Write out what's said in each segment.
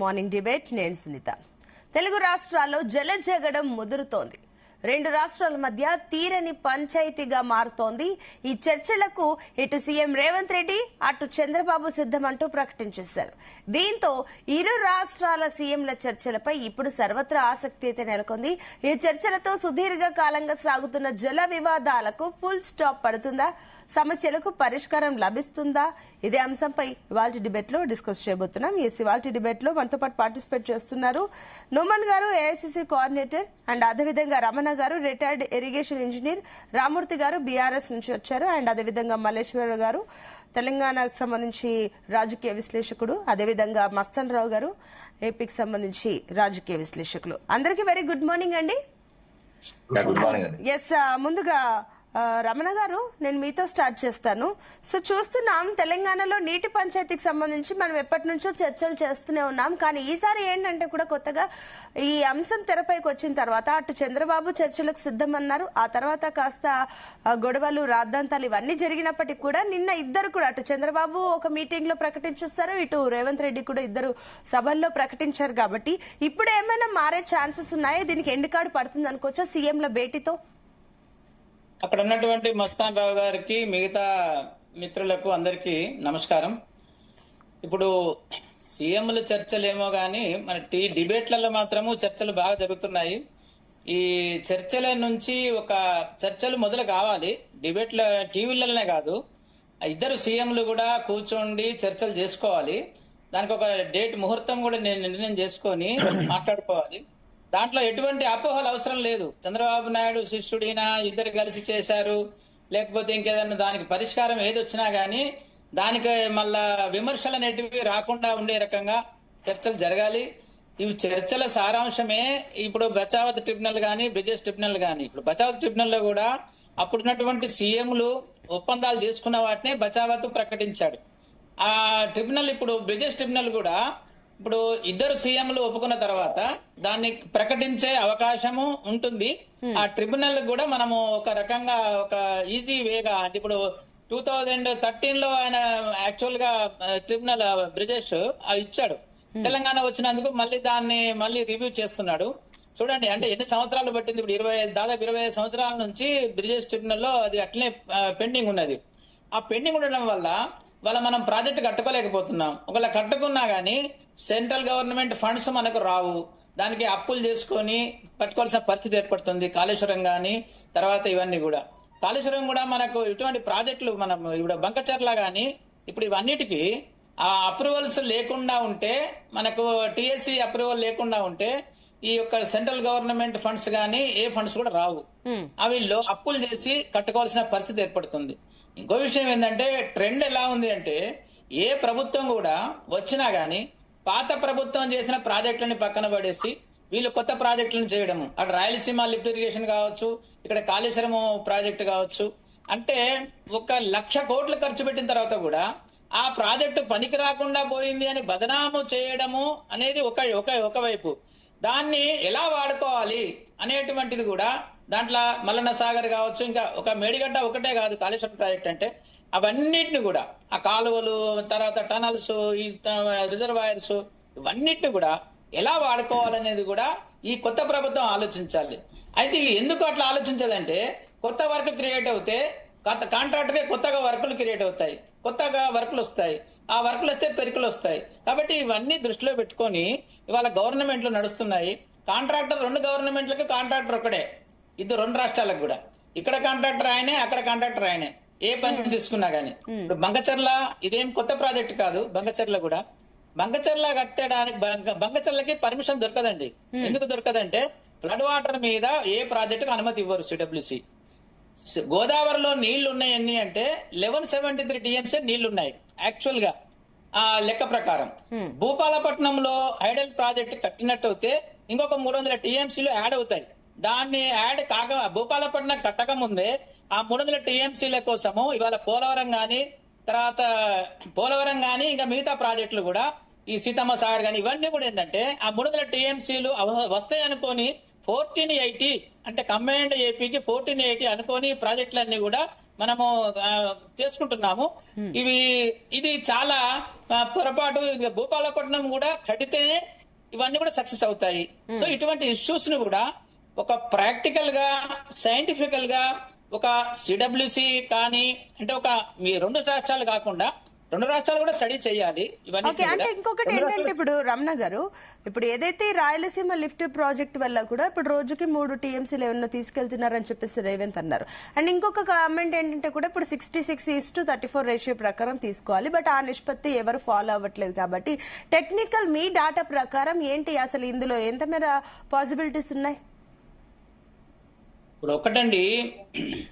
Morning debate. నేను సునీత. తెలుగు రాష్ట్రాల్లో జలజగడం ముదురుతోంది. రెండు రాష్ట్రాల మధ్య తీరని పంచాయతీగా మారుతోంది. ఈ చర్చలకు ఇటు సీఎం రేవంత్ రెడ్డి, అటు చంద్రబాబు సిద్ధమంటూ ప్రకటించేశారు. దీంతో ఇరు రాష్ట్రాల సీఎంల చర్చలపై ఇప్పుడు సర్వత్రా ఆసక్తి అయితే నెలకొంది. ఈ చర్చలతో సుదీర్ఘ కాలంగా సాగుతున్న జల వివాదాలకు ఫుల్ స్టాప్ పడుతుందా? సమస్యలకు పరిష్కారం లభిస్తుందా? ఇదే అంశంపై ఇవాళ డిబేట్ లో డిస్కస్ చేయబోతున్నాం. ఇవాళ డిబేట్ లో మనతో పాటు పార్టిసిపేట్ చేస్తున్నారు నోమన్ గారు, ఏఐసిసి కోఆర్డినేటర్, అండ్ అదేవిధంగా రమణ గారు, రిటైర్డ్ ఇరిగేషన్ ఇంజనీర్, రామూర్తి గారు బీఆర్ఎస్ నుంచి వచ్చారు, అండ్ అదేవిధంగా మల్లేశ్వర గారు తెలంగాణకు సంబంధించి రాజకీయ విశ్లేషకుడు, అదేవిధంగా మస్తన్ రావు గారు ఏపీకి సంబంధించి రాజకీయ విశ్లేషకులు. అందరికీ వెరీ గుడ్ మార్నింగ్ అండి. ఎస్, ముందుగా రమణ గారు, నేను మీతో స్టార్ట్ చేస్తాను. సో చూస్తున్నాం, తెలంగాణలో నీటి పంచాయతీకి సంబంధించి మనం ఎప్పటి నుంచో చర్చలు చేస్తూనే ఉన్నాం. కానీ ఈసారి ఏంటంటే కూడా కొత్తగా ఈ అంశం తెరపైకి వచ్చిన తర్వాత అటు చంద్రబాబు చర్చలకు సిద్ధమన్నారు. ఆ తర్వాత కాస్త గొడవలు, రాద్ధాంతాలు ఇవన్నీ జరిగినప్పటికీ కూడా నిన్న ఇద్దరు కూడా, అటు చంద్రబాబు ఒక మీటింగ్ లో ప్రకటించేస్తారు, ఇటు రేవంత్ రెడ్డి కూడా ఇద్దరు సభల్లో ప్రకటించారు. కాబట్టి ఇప్పుడు ఏమైనా మారే ఛాన్సెస్ ఉన్నాయా? దీనికి ఎండ్ కార్డు పడుతుంది అనుకోవచ్చా సీఎంల భేటీతో? అక్కడ ఉన్నటువంటి మస్తాన్ రావు గారికి, మిగతా మిత్రులకు అందరికీ నమస్కారం. ఇప్పుడు సీఎంల చర్చలేమో గాని మన డిబేట్లలో మాత్రము చర్చలు బాగా జరుగుతున్నాయి. ఈ చర్చల నుంచి ఒక చర్చలు మొదలు కావాలి. డిబేట్ల టీవీలలోనే కాదు, ఇద్దరు సీఎంలు కూడా కూర్చోండి చర్చలు చేసుకోవాలి. దానికి ఒక డేట్, ముహూర్తం కూడా నిర్ణయం చేసుకొని మాట్లాడుకోవాలి. దాంట్లో ఎటువంటి అపోహలు అవసరం లేదు. చంద్రబాబు నాయుడు శిష్యుడినా, ఇద్దరు కలిసి చేశారు, లేకపోతే ఇంకేదన్నా దానికి పరిష్కారం ఏదొచ్చినా గానీ దానికి మళ్ళా విమర్శలు అనేటివి రాకుండా ఉండే రకంగా చర్చలు జరగాలి. ఇవి చర్చల సారాంశమే. ఇప్పుడు బచావత్ ట్రిబ్యునల్ గానీ, బ్రిజేష్ ట్రిబ్యునల్ గానీ, ఇప్పుడు బచావత్ ట్రిబ్యునల్ లో కూడా అప్పుడున్నటువంటి సీఎంలు ఒప్పందాలు చేసుకున్న వాటినే బచావత్ ప్రకటించాడు. ఆ ట్రిబ్యునల్, ఇప్పుడు బ్రిజేష్ ట్రిబ్యునల్ కూడా ఇప్పుడు ఇద్దరు సీఎంలు ఒప్పుకున్న తర్వాత దాన్ని ప్రకటించే అవకాశము ఉంటుంది. ఆ ట్రిబ్యునల్ కూడా మనము ఒక రకంగా ఒక ఈజీ వేగా, అంటే ఇప్పుడు 2013 లో ఆయన యాక్చువల్ గా ట్రిబ్యునల్ బ్రిజేష్ ఇచ్చాడు. తెలంగాణ వచ్చినందుకు మళ్ళీ దాన్ని రివ్యూ చేస్తున్నాడు. చూడండి, అంటే ఎన్ని సంవత్సరాలు పట్టింది. ఇప్పుడు దాదాపు 25 సంవత్సరాల నుంచి బ్రిజేష్ ట్రిబ్యునల్ లో అది అట్లనే పెండింగ్ ఉన్నది. ఆ పెండింగ్ ఉండడం వల్ల మనం ప్రాజెక్టు కట్టుకోలేకపోతున్నాం. ఒకవేళ కట్టుకున్నా గానీ సెంట్రల్ గవర్నమెంట్ ఫండ్స్ మనకు రావు. దానికి అప్పులు చేసుకొని పట్టుకోవాల్సిన పరిస్థితి ఏర్పడుతుంది. కాళేశ్వరం గానీ, తర్వాత ఇవన్నీ కూడా, కాళేశ్వరం కూడా మనకు ఇటువంటి ప్రాజెక్టులు, మనం ఇప్పుడు బంకచర్ల గానీ, ఇప్పుడు ఇవన్నిటికీ ఆ అప్రూవల్స్ లేకుండా ఉంటే, మనకు టిఎస్సి అప్రూవల్ లేకుండా ఉంటే ఈ యొక్క సెంట్రల్ గవర్నమెంట్ ఫండ్స్ గానీ ఏ ఫండ్స్ కూడా రావు. అవి అప్పులు చేసి కట్టుకోవాల్సిన పరిస్థితి ఏర్పడుతుంది. ఇంకో విషయం ఏంటంటే, ట్రెండ్ ఎలా ఉంది అంటే, ఏ ప్రభుత్వం కూడా వచ్చినా గానీ పాత ప్రభుత్వం చేసిన ప్రాజెక్టులని పక్కన పడేసి వీళ్ళు కొత్త ప్రాజెక్టులను చేయడము, అటు రాయలసీమ లిఫ్ట్ ఇరిగేషన్ కావచ్చు, ఇక్కడ కాళేశ్వరం ప్రాజెక్టు కావచ్చు, అంటే 1,00,000 కోట్లు ఖర్చు పెట్టిన తర్వాత కూడా ఆ ప్రాజెక్టు పనికి రాకుండా పోయింది అని బదనాము చేయడము అనేది ఒకవైపు. దాన్ని ఎలా వాడుకోవాలి అనేటువంటిది కూడా, దాంట్లో మల్లన్న సాగర్ కావచ్చు, ఇంకా ఒక మేడిగడ్డ ఒకటే కాదు కాళేశ్వరం ప్రాజెక్ట్ అంటే, అవన్నిటిని కూడా, ఆ కాలువలు, తర్వాత టనల్స్, ఈ రిజర్వాయర్స్, ఇవన్నిటిని కూడా ఎలా వాడుకోవాలనేది కూడా ఈ కొత్త ప్రభుత్వం ఆలోచించాలి. అయితే ఎందుకు అట్లా ఆలోచించదంటే, కొత్త వర్క్ క్రియేట్ అవుతే కాంట్రాక్టర్కే కొత్తగా వర్కులు క్రియేట్ అవుతాయి, కొత్తగా వర్కులు వస్తాయి, ఆ వర్కులు వస్తే పెరుకులు వస్తాయి. కాబట్టి ఇవన్నీ దృష్టిలో పెట్టుకొని ఇవాళ గవర్నమెంట్లు నడుస్తున్నాయి. కాంట్రాక్టర్, 2 గవర్నమెంట్లకు కాంట్రాక్టర్ ఒకటే, ఇద్దరు 2 రాష్ట్రాలకు కూడా. ఇక్కడ కాంట్రాక్టర్ ఆయనే, అక్కడ కాంట్రాక్టర్ ఆయనే, ఏ పని తీసుకున్నా గానీ. ఇప్పుడు బంకచర్ల ఇదేం కొత్త ప్రాజెక్ట్ కాదు. బంకచర్ల కూడా, బంకచర్ల కట్టడానికి బంకచర్లకి పర్మిషన్ దొరకదండి. ఎందుకు దొరకదంటే, ఫ్లడ్ వాటర్ మీద ఏ ప్రాజెక్టుకు అనుమతి ఇవ్వరు సిడబ్ల్యూసి. గోదావరిలో నీళ్లు ఉన్నాయన్ని అంటే 1173 టీఎంసీ నీళ్లున్నాయి యాక్చువల్ గా ఆ లెక్క ప్రకారం. భూపాలపట్నంలో హైడల్ ప్రాజెక్ట్ కట్టినట్టు అయితే ఇంకొక 300 టీఎంసీలు యాడ్ అవుతాయి. దాన్ని యాడ్ కాక భూపాలపట్నం కట్టక ముందే ఆ 300 టీఎంసీల కోసము ఇవాళ పోలవరం గానీ ఇంకా మిగతా ప్రాజెక్టులు కూడా, ఈ సీతమ్మ సాగర్ గానీ, ఇవన్నీ కూడా ఏంటంటే ఆ 300 టీఎంసీలు వస్తాయి అనుకోని 1480, అంటే కంబైన్డ్ ఏపీకి 1480 అనుకోని ప్రాజెక్టులన్నీ కూడా మనము చేసుకుంటున్నాము. ఇది చాలా పొరపాటు. భూపాలపట్నం కూడా కడితేనే ఇవన్నీ కూడా సక్సెస్ అవుతాయి. సో ఇటువంటి ఇష్యూస్ ని కూడా ఒక ప్రాక్టికల్ గా, సైంటిఫికల్ గా, ఒక సిడబ్ల్యూసి కానీ అంటే ఒక మీ 2 రాష్ట్రాలు కాకుండా 2 రాష్ట్రాలు కూడా స్టడీ చేయాలి ఇవన్నీ. అంటే ఇంకొకటి ఏంటంటే ఇప్పుడు రమణ గారు, ఇప్పుడు ఏదైతే రాయలసీమ లిఫ్ట్ ప్రాజెక్ట్ వల్ల కూడా ఇప్పుడు రోజుకి 3 టీఎంసీలు ఏమన్నా తీసుకెళ్తున్నారని చెప్పేసి రేవంత్ అన్నారు. అండ్ ఇంకొక కామెంట్ ఏంటంటే కూడా ఇప్పుడు 66:34 రేషియో ప్రకారం తీసుకోవాలి, బట్ ఆ నిష్పత్తి ఎవరు ఫాలో అవ్వట్లేదు. కాబట్టి టెక్నికల్ మీ డాటా ప్రకారం ఏంటి అసలు ఇందులో ఎంత మేర పాసిబిలిటీస్ ఉన్నాయి? ఇప్పుడు ఒకటండి,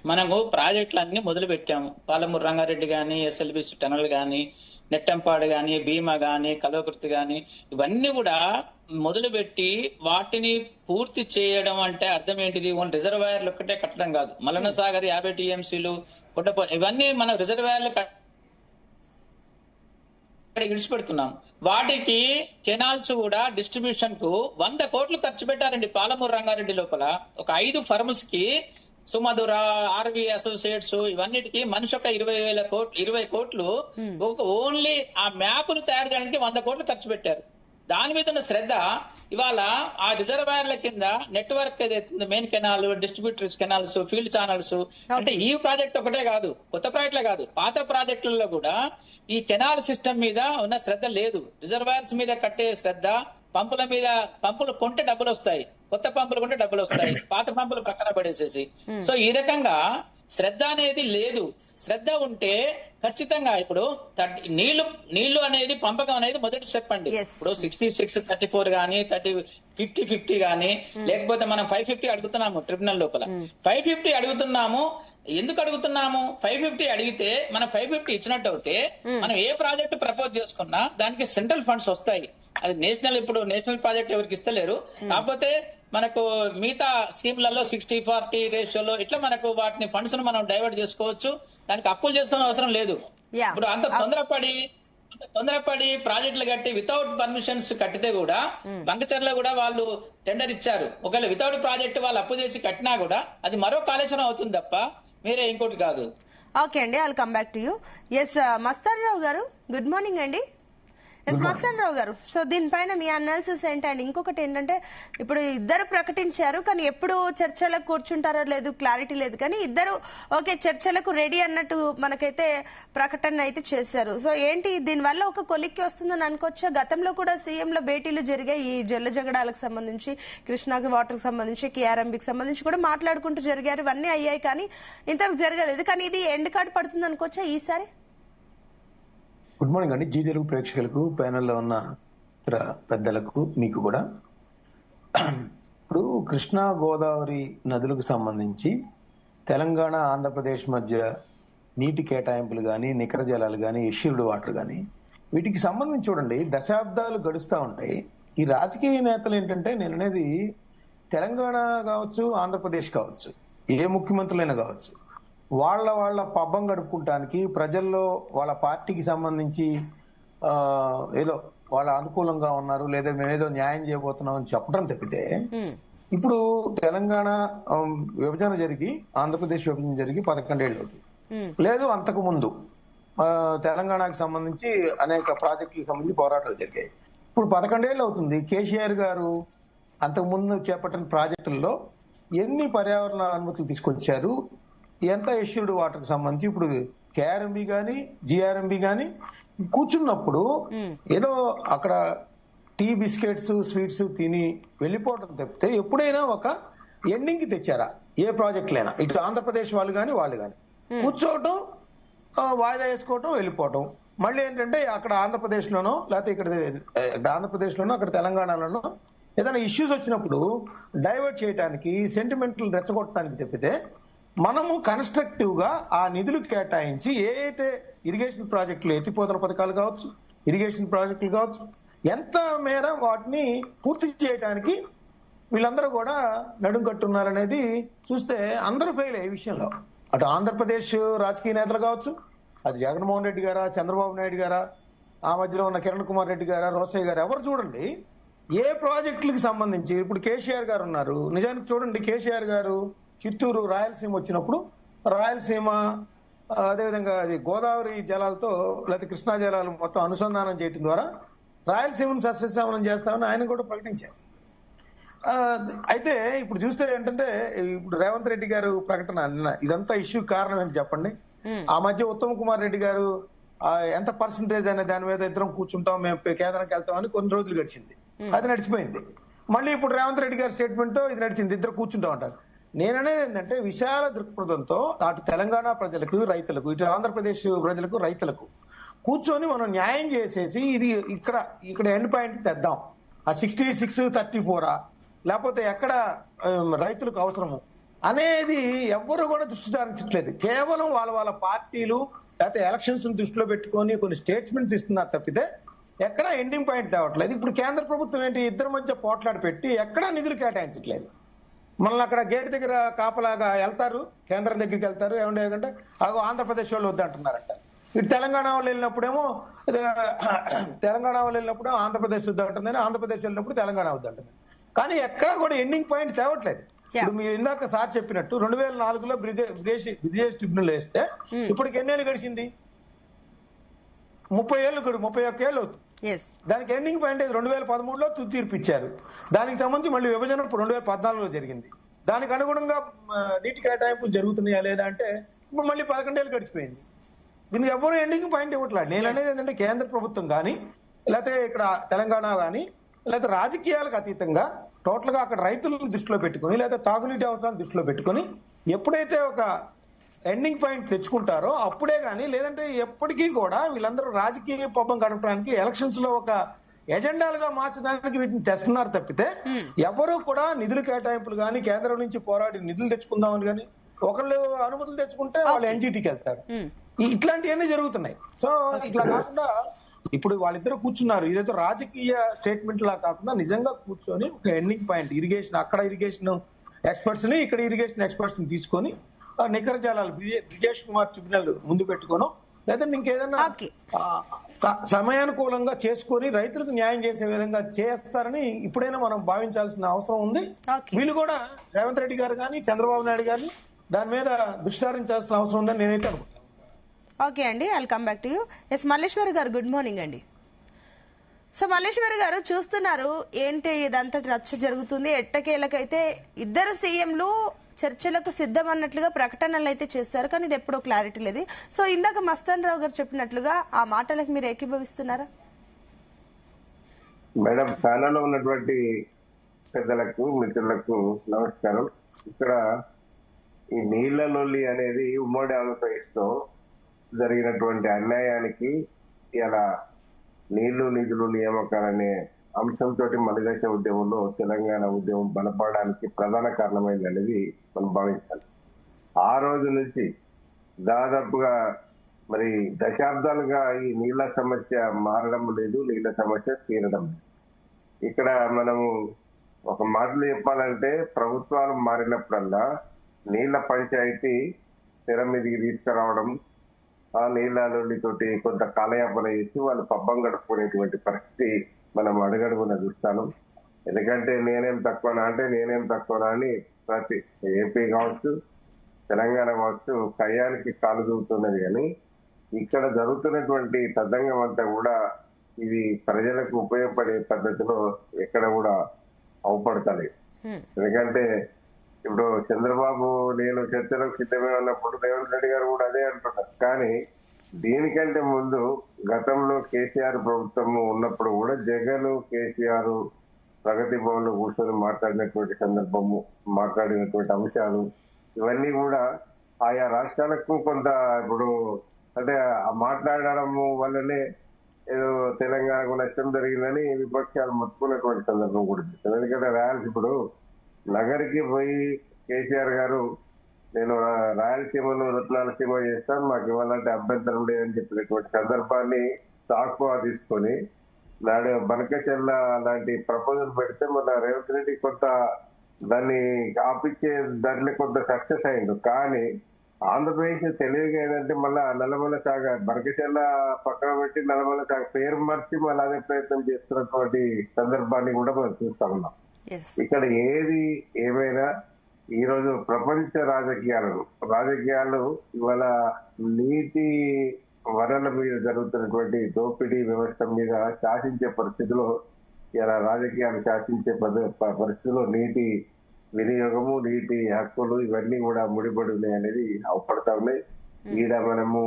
మనము ప్రాజెక్టులు అన్ని మొదలు పెట్టాము. పాలమూరు రంగారెడ్డి గాని, ఎస్ఎల్బిసి టనల్ గాని, నెట్టంపాడు గాని, భీమా గాని, కల్వకుర్తి గాని, ఇవన్నీ కూడా మొదలు పెట్టి వాటిని పూర్తి చేయడం అంటే అర్థం ఏంటిది? రిజర్వాయర్లు ఒక్కటే కట్టడం కాదు. మల్లన్న సాగర్ 50 టీఎంసీలు, ఇవన్నీ మనం రిజర్వాయర్లు విడిచిపెడుతున్నాం. వాటికి కెనాల్స్ కూడా డిస్ట్రిబ్యూషన్ కు 100 కోట్లు ఖర్చు పెట్టారండి. పాలమూరు రంగారెడ్డి లోపల ఒక 5 ఫర్మ్స్ కి, సుమధుర, ఆర్వి అసోసియేట్స్, ఇవన్నిటికి మనిషి ఒక 20 కోట్లు ఓన్లీ ఆ మ్యాప్ను తయారు చేయడానికి 100 కోట్లు ఖర్చు పెట్టారు. దాని మీద ఉన్న శ్రద్ధ ఇవాళ ఆ రిజర్వాయర్ల కింద నెట్వర్క్ ఏదైతే main canal, distributors canals, field channels, అంటే ఈ ప్రాజెక్ట్ ఒకటే కాదు, కొత్త ప్రాజెక్టులే కాదు, పాత ప్రాజెక్టులలో కూడా ఈ కెనాల్ సిస్టమ్ మీద ఉన్న శ్రద్ధ లేదు. రిజర్వాయర్స్ మీద కట్టే శ్రద్ధ, పంపులు కొంటే డబ్బులు వస్తాయి, కొత్త పంపులు కొంటే డబ్బులు వస్తాయి, పాత పంపులు పక్కన పడేసేసి. సో ఈ రకంగా శ్రద్ధ అనేది లేదు. శ్రద్ధ ఉంటే ఖచ్చితంగా ఇప్పుడు నీళ్లు అనేది పంపకం అనేది మొదటి స్టెప్ అండి. ఇప్పుడు 66:34 గానీ, 50 గానీ, లేకపోతే మనం 550 అడుగుతున్నాము ట్రిబ్యునల్ లోపల. 550 అడుగుతున్నాము. ఎందుకు అడుగుతున్నాము? 550 అడిగితే మనం 550 ఇచ్చినట్టు అయితే మనం ఏ ప్రాజెక్ట్ ప్రపోజ్ చేసుకున్నా దానికి సెంట్రల్ ఫండ్స్ వస్తాయి. అది ఇప్పుడు నేషనల్ ప్రాజెక్ట్ ఎవరికి ఇస్తలేరు. కాకపోతే మనకు మిగతా స్కీమ్లలో 60-40 రేషియోలో ఇట్లా మనకు వాటిని ఫండ్స్ మనం డైవర్ట్ చేసుకోవచ్చు. దానికి అప్పులు చేసుకునే అవసరం లేదు. ఇప్పుడు అంత తొందరపడి ప్రాజెక్టులు కట్టి వితౌట్ పర్మిషన్స్ కట్టితే కూడా, బంకచర్లో కూడా వాళ్ళు టెండర్ ఇచ్చారు. ఒకవేళ వితౌట్ ప్రాజెక్ట్ వాళ్ళు అప్పు చేసి కట్టినా కూడా అది మరో కాళేశ్వరం అవుతుంది తప్ప మీరే ఇంకోటి కాదు. ఓకే అండి, I'll come back to you. S Mastan Rao garu, good morning అండి. ఎస్ మస్తాన్ రావు గారు, సో దీనిపైన మీ అనాలిసిస్ ఏంటి? అండ్ ఇంకొకటి ఏంటంటే ఇప్పుడు ఇద్దరు ప్రకటించారు, కానీ ఎప్పుడు చర్చలకు కూర్చుంటారో లేదు క్లారిటీ లేదు, కానీ ఇద్దరు ఓకే చర్చలకు రెడీ అన్నట్టు మనకైతే ప్రకటన అయితే చేశారు. సో ఏంటి దీనివల్ల ఒక కొలిక్కి వస్తుందని అనుకోవచ్చా? గతంలో కూడా సీఎంల భేటీలు జరిగాయి ఈ జల్ల జగడాలకు సంబంధించి, కృష్ణాకి వాటర్కి సంబంధించి, కేఆర్ఎంబికి సంబంధించి కూడా మాట్లాడుకుంటూ జరిగారు. ఇవన్నీ అయ్యాయి కానీ ఇంతకు జరగలేదు. కానీ ఇది ఎండ్ కార్డు పడుతుంది అనుకోవచ్చా ఈసారి? గుడ్ మార్నింగ్ అండి. జీ తెలుగు ప్రేక్షకులకు, ప్యానెల్లో ఉన్న ఇతర పెద్దలకు, మీకు కూడా. ఇప్పుడు కృష్ణా గోదావరి నదులకు సంబంధించి తెలంగాణ, ఆంధ్రప్రదేశ్ మధ్య నీటి కేటాయింపులు కానీ, నికర జలాలు కానీ, ఇష్యూడ్ వాటర్ కానీ, వీటికి సంబంధించి చూడండి దశాబ్దాలు గడుస్తూ ఉంటాయి. ఈ రాజకీయ నేతలు ఏంటంటే, నేను అనేది తెలంగాణ కావచ్చు, ఆంధ్రప్రదేశ్ కావచ్చు, ఏ ముఖ్యమంత్రులైనా కావచ్చు, వాళ్ళ పబ్బం గడుపుకుంటానికి ప్రజల్లో వాళ్ళ పార్టీకి సంబంధించి ఏదో వాళ్ళ అనుకూలంగా ఉన్నారు, లేదా మేమేదో న్యాయం చేయబోతున్నాం అని చెప్పడం తప్పితే, ఇప్పుడు తెలంగాణ విభజన జరిగి, ఆంధ్రప్రదేశ్ విభజన జరిగి 11 ఏళ్ళు అవుతుంది. లేదు అంతకు ముందు తెలంగాణకు సంబంధించి అనేక ప్రాజెక్టులకు సంబంధించి పోరాటాలు జరిగాయి. ఇప్పుడు 11 ఏళ్ళు అవుతుంది. కేసీఆర్ గారు అంతకు ముందు చేపట్టిన ప్రాజెక్టుల్లో ఎన్ని పర్యావరణ అనుమతులు తీసుకొచ్చారు, ఎంత ఇష్యూడ్ వాటర్ కి సంబంధించి. ఇప్పుడు కేఆర్ఎంబి గాని, జిఆర్ఎంబి గాని కూర్చున్నప్పుడు ఏదో అక్కడ టీ బిస్కెట్స్, స్వీట్స్ తిని వెళ్ళిపోవడం తప్పితే ఎప్పుడైనా ఒక ఎండింగ్ కి తెచ్చారా ఏ ప్రాజెక్టులైనా? ఇటు ఆంధ్రప్రదేశ్ వాళ్ళు కానీ కూర్చోవటం, వాయిదా వేసుకోవటం, వెళ్ళిపోవటం. మళ్ళీ ఏంటంటే అక్కడ ఆంధ్రప్రదేశ్ లోనో, లేకపోతే ఇక్కడ ఆంధ్రప్రదేశ్ లోనో, అక్కడ తెలంగాణలోనో ఏదైనా ఇష్యూస్ వచ్చినప్పుడు డైవర్ట్ చేయడానికి, సెంటిమెంటల్ రెచ్చగొట్టడానికి తప్పితే, మనము కన్స్ట్రక్టివ్ గా ఆ నిధులు కేటాయించి ఏదైతే ఇరిగేషన్ ప్రాజెక్టులు, ఎత్తిపోతల పథకాలు కావచ్చు, ఇరిగేషన్ ప్రాజెక్టులు కావచ్చు, ఎంత మేర వాటిని పూర్తి చేయడానికి వీళ్ళందరూ కూడా నడుం కట్టున్నారనేది చూస్తే అందరూ ఫెయిల్ అయ్యే విషయంలో. అటు ఆంధ్రప్రదేశ్ రాజకీయ నేతలు కావచ్చు, అది జగన్మోహన్ రెడ్డి గారా, చంద్రబాబు నాయుడు గారా, ఆ మధ్యలో ఉన్న కిరణ్ కుమార్ రెడ్డి గారా, రోసయ్య గారు, ఎవరు చూడండి ఏ ప్రాజెక్టులకు సంబంధించి. ఇప్పుడు కేసీఆర్ గారు ఉన్నారు. నిజానికి చూడండి, కేసీఆర్ గారు చిత్తూరు, రాయలసీమ వచ్చినప్పుడు రాయలసీమ అదేవిధంగా అది గోదావరి జలాలతో లేకపోతే కృష్ణా జలాలు మొత్తం అనుసంధానం చేయడం ద్వారా రాయలసీమను సస్యశ్యామలం చేస్తామని ఆయన కూడా ప్రకటించారు. అయితే ఇప్పుడు చూస్తే ఏంటంటే ఇప్పుడు రేవంత్ రెడ్డి గారు ప్రకటన ఇదంతా ఇష్యూ కారణం ఏంటి చెప్పండి. ఆ మధ్య ఉత్తమ్ కుమార్ రెడ్డి గారు ఎంత పర్సంటేజ్ అనే దాని మీద ఇద్దరం కూర్చుంటాం, మేము కేంద్రానికి వెళ్తామని కొన్ని రోజులు గడిచింది, అది నడిచిపోయింది. మళ్ళీ ఇప్పుడు రేవంత్ రెడ్డి గారి స్టేట్మెంట్ తో ఇది నడిచింది, ఇద్దరు కూర్చుంటాం అంటారు. నేననేది ఏంటంటే విశాల దృక్పథంతో అటు తెలంగాణ ప్రజలకు రైతులకు, ఇటు ఆంధ్రప్రదేశ్ ప్రజలకు రైతులకు కూర్చొని మనం న్యాయం చేసేసి ఇది ఇక్కడ ఎండ్ పాయింట్ తెద్దాం. ఆ 66-34 లేకపోతే ఎక్కడ రైతులకు అవసరము అనేది ఎవ్వరు కూడా దృష్టి సారించట్లేదు. కేవలం వాళ్ళ పార్టీలు లేకపోతే ఎలక్షన్స్ దృష్టిలో పెట్టుకొని కొన్ని స్టేట్మెంట్స్ ఇస్తున్నారు తప్పితే ఎక్కడా ఎండింగ్ పాయింట్ తేవట్లేదు. ఇప్పుడు కేంద్ర ప్రభుత్వం ఏంటి, ఇద్దరి మధ్య పోట్లాడి పెట్టి ఎక్కడా నిధులు కేటాయించట్లేదు. మనల్ని అక్కడ గేట్ దగ్గర కాపలాగా వెళ్తారు, కేంద్రం దగ్గరికి వెళ్తారు, ఏమంటే అగో ఆంధ్రప్రదేశ్ వాళ్ళు వద్దంటున్నారంట. ఇటు తెలంగాణ వాళ్ళు వెళ్ళినప్పుడేమో ఆంధ్రప్రదేశ్ వద్దంటుందని, ఆంధ్రప్రదేశ్ వెళ్ళినప్పుడు తెలంగాణ వద్దంటుంది. కానీ ఎక్కడా కూడా ఎండింగ్ పాయింట్ తేవట్లేదు. ఇప్పుడు మీరు ఇందాక సార్ చెప్పినట్టు 2004లో విదేశీ ట్రిబ్యునల్ వేస్తే ఇప్పటికి ఎన్నేళ్ళు గడిచింది? 31 ఏళ్ళు అవుతుంది. దానికి ఎండింగ్ పాయింట్ 2013లో తుది తీర్పు ఇచ్చారు. దానికి సంబంధించి మళ్ళీ విభజన 2014లో జరిగింది. దానికి అనుగుణంగా నీటి కేటాయింపులు జరుగుతున్నాయా లేదా అంటే ఇప్పుడు మళ్ళీ 11 ఏళ్ళు గడిచిపోయింది. దీనికి ఎవరు ఎండింగ్ పాయింట్ ఇవ్వట్లేదు. నేను అనేది ఏంటంటే కేంద్ర ప్రభుత్వం కానీ లేకపోతే ఇక్కడ తెలంగాణ కానీ లేకపోతే రాజకీయాలకు అతీతంగా టోటల్ గా అక్కడ రైతులను దృష్టిలో పెట్టుకుని లేదా తాగునీటి అవసరాలను దృష్టిలో పెట్టుకుని ఎప్పుడైతే ఒక ఎండింగ్ పాయింట్ తెచ్చుకుంటారో అప్పుడే కానీ, లేదంటే ఎప్పటికీ కూడా వీళ్ళందరూ రాజకీయ పబ్బం గడపడానికి ఎలక్షన్స్ లో ఒక ఎజెండాలుగా మార్చడానికి వీటిని తెస్తున్నారు తప్పితే ఎవరు కూడా నిధులు కేటాయింపులు కానీ కేంద్రం నుంచి పోరాడి నిధులు తెచ్చుకుందామని కానీ, ఒకళ్ళు అనుమతులు తెచ్చుకుంటే వాళ్ళు ఎన్జిటికి వెళ్తారు. ఇట్లాంటివన్నీ జరుగుతున్నాయి. సో ఇట్లా కాకుండా ఇప్పుడు వాళ్ళిద్దరు కూర్చున్నారు, ఇదేదో రాజకీయ స్టేట్మెంట్ లా కాకుండా నిజంగా కూర్చొని ఒక ఎండింగ్ పాయింట్ ఇరిగేషన్, అక్కడ ఇరిగేషన్ ఎక్స్పర్ట్స్ ని ఇక్కడ ఇరిగేషన్ ఎక్స్పర్ట్స్ ని తీసుకొని నికర జలాలు బ్రిజేష్ కుమార్ ట్రిబ్యునల్ ముందు పెట్టుకోను, లేదంటే ఇంకేదన్నా సమయానుకూలంగా చేసుకొని రైతులకు న్యాయం చేసే విధంగా చేస్తారని ఇప్పుడైనా మనం భావించాల్సిన అవసరం ఉంది. వీళ్ళు కూడా రేవంత్ రెడ్డి గారు కానీ చంద్రబాబు నాయుడు గారిని దాని మీద దుష్సారించాల్సిన అవసరం ఉందని నేనైతే అనుకుంటున్నాను. ఓకే అండి, I'll come back to you. Yes Malleswari గారు, గుడ్ మార్నింగ్ అండి. సో మల్లేశ్వరి గారు, చూస్తున్నారు ఏంటి ఇదంతా రచ్చ జరుగుతుంది. ఎట్టకేలకైతే ఇద్దరు సీఎంలు చర్చలకు సిద్ధం అన్నట్లుగా ప్రకటనలు అయితే చేస్తారు, కానీ ఇది ఎప్పుడో క్లారిటీ లేదు. సో ఇందాక మస్తాన్ రావు గారు చెప్పినట్లుగా ఆ మాటలకు మీరు ఏకీభవిస్తున్నారా? మేడం, ఛానల్లో ఉన్నటువంటి పెద్దలకు మిత్రులకు నమస్కారం. ఇక్కడ ఈ నీళ్ల లొల్లి అనేది ఉమ్మడి ఆంధ్రప్రదేశ్లో జరిగినటువంటి అన్యాయానికి ఇలా నీళ్లు నిధులు నియామకాలనే అంశంతో మలిదశ ఉద్యమంలో తెలంగాణ ఉద్యమం బలపడడానికి ప్రధాన కారణమైంది అనేది మనం భావించాలి. ఆ రోజు నుంచి దాదాపుగా మరి దశాబ్దాలుగా ఈ నీళ్ల సమస్య మారడం లేదు, నీళ్ల సమస్య తీరడం లేదు. ఇక్కడ మనము ఒక మాటలు చెప్పాలంటే ప్రభుత్వాలు మారినప్పుడల్లా నీళ్ల పంచాయతీ తెర మీదకి తీసుకురావడం, ఆ నీళ్ళతోటి కొంత కాలయాపన చేసి వాళ్ళు పబ్బం గడుపుకునేటువంటి పరిస్థితి మనం అడుగడుగున చూస్తాను. ఎందుకంటే నేనేం తక్కువనా అని ప్రతి ఏపీ కావచ్చు తెలంగాణ కావచ్చు కయ్యానికి కాలు దూకుతున్నది. కానీ ఇక్కడ జరుగుతున్నటువంటి తతంగం అంతా కూడా ఇది ప్రజలకు ఉపయోగపడే పద్ధతిలో ఎక్కడ కూడా అవపడతాయి. ఎందుకంటే ఇప్పుడు చంద్రబాబు నేను చర్చలకు సిద్ధమే ఉన్నప్పుడు రేవంత్ రెడ్డి గారు కూడా అదే అంటున్నారు. కానీ దీనికంటే ముందు గతంలో కేసీఆర్ ప్రభుత్వం ఉన్నప్పుడు కూడా జగన్ కేసీఆర్ ప్రగతి భవన్ లో కూర్చొని మాట్లాడినటువంటి సందర్భము, మాట్లాడినటువంటి అంశాలు ఇవన్నీ కూడా ఆయా రాష్ట్రాలకు కొంత ఇప్పుడు అంటే మాట్లాడడము వల్లనే ఏదో తెలంగాణకు నష్టం జరిగిందని విపక్షాలు మొత్తుకున్నటువంటి సందర్భం కూడా. ఎందుకంటే ఇప్పుడు నగరికి పోయి కేసీఆర్ గారు నేను రాయలసీమను రత్నాలసీమ చేస్తాను, మాకు ఇవ్వాలంటే అభ్యంతరం లేదని చెప్పినటువంటి సందర్భాన్ని సాకుగా తీసుకొని నాడు బనకచెల్ల లాంటి ప్రపోజల్ పెడితే మన రేవంత్ రెడ్డి కొంత దాన్ని ఆపిచ్చే దాంట్లో కొంత సక్సెస్ అయింది. కానీ ఆంధ్రప్రదేశ్ తెలివిగా ఏంటంటే మళ్ళా నల్లమల సాగర్ బనకచెల్ల పక్కన పెట్టి నల్లమల సాగర్ పేరు మార్చి మళ్ళీ అదే ప్రయత్నం చేస్తున్నటువంటి సందర్భాన్ని కూడా మనం చూస్తా ఉన్నాం. ఇక్కడ ఏది ఏమైనా ఈరోజు ప్రపంచ రాజకీయాలు ఇవాళ నీటి వనరుల మీద జరుగుతున్నటువంటి దోపిడీ వ్యవస్థ మీద శాసించే పరిస్థితిలో ఇలా రాజకీయాలు శాసించే పరిస్థితిలో నీటి వినియోగము, నీటి హక్కులు ఇవన్నీ కూడా ముడిపడి ఉన్నాయి అనేది అవపడతా ఉన్నాయి. ఈడ మనము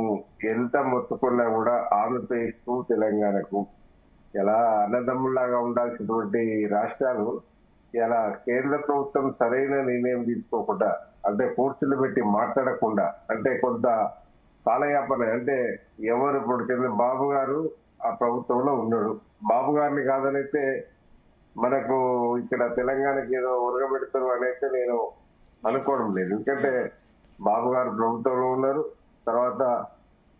ఎంత మొత్తుకున్నా కూడా ఆంధ్రప్రదేశ్ కు తెలంగాణకు ఇలా అన్నదమ్ములాగా ఉండాల్సినటువంటి రాష్ట్రాలు ఇలా కేంద్ర ప్రభుత్వం సరైన నిర్ణయం తీసుకోకుండా, అంటే కోర్సులు పెట్టి మాట్లాడకుండా, అంటే కొంత కాలయాపన, అంటే ఎవరు ఇప్పుడు చంద్రబాబు గారు ఆ ప్రభుత్వంలో ఉన్నాడు, బాబు గారిని కాదనైతే మనకు ఇక్కడ తెలంగాణకి ఏదో ఉరగబెడతారు అనైతే నేను అనుకోవడం లేదు. ఎందుకంటే బాబు గారు ప్రభుత్వంలో ఉన్నారు. తర్వాత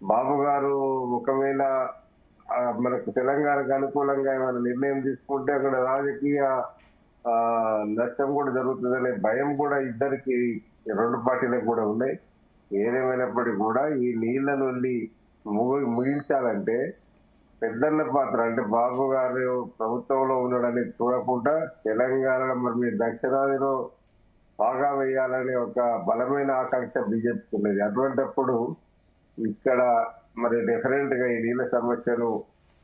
బాబు గారు ఒకవేళ మనకు తెలంగాణకు అనుకూలంగా ఏమైనా నిర్ణయం తీసుకుంటే అక్కడ రాజకీయ నష్టం కూడా జరుగుతుందనే భయం కూడా ఇద్దరికి, రెండు పార్టీలకు కూడా ఉన్నాయి. ఏదేమైనప్పటికీ కూడా ఈ నీళ్ల నుండి ముగించాలంటే పెద్దన్న పాత్ర, అంటే బాబు గారు ప్రభుత్వంలో ఉన్నాడని చూడకుండా తెలంగాణ మరి దక్షిణాదిలో బాగా వేయాలనే ఒక బలమైన ఆకాంక్ష బీజేపీకి ఉన్నది. అటువంటిప్పుడు ఇక్కడ మరి డిఫరెంట్ గా ఈ నీళ్ళ సమస్యను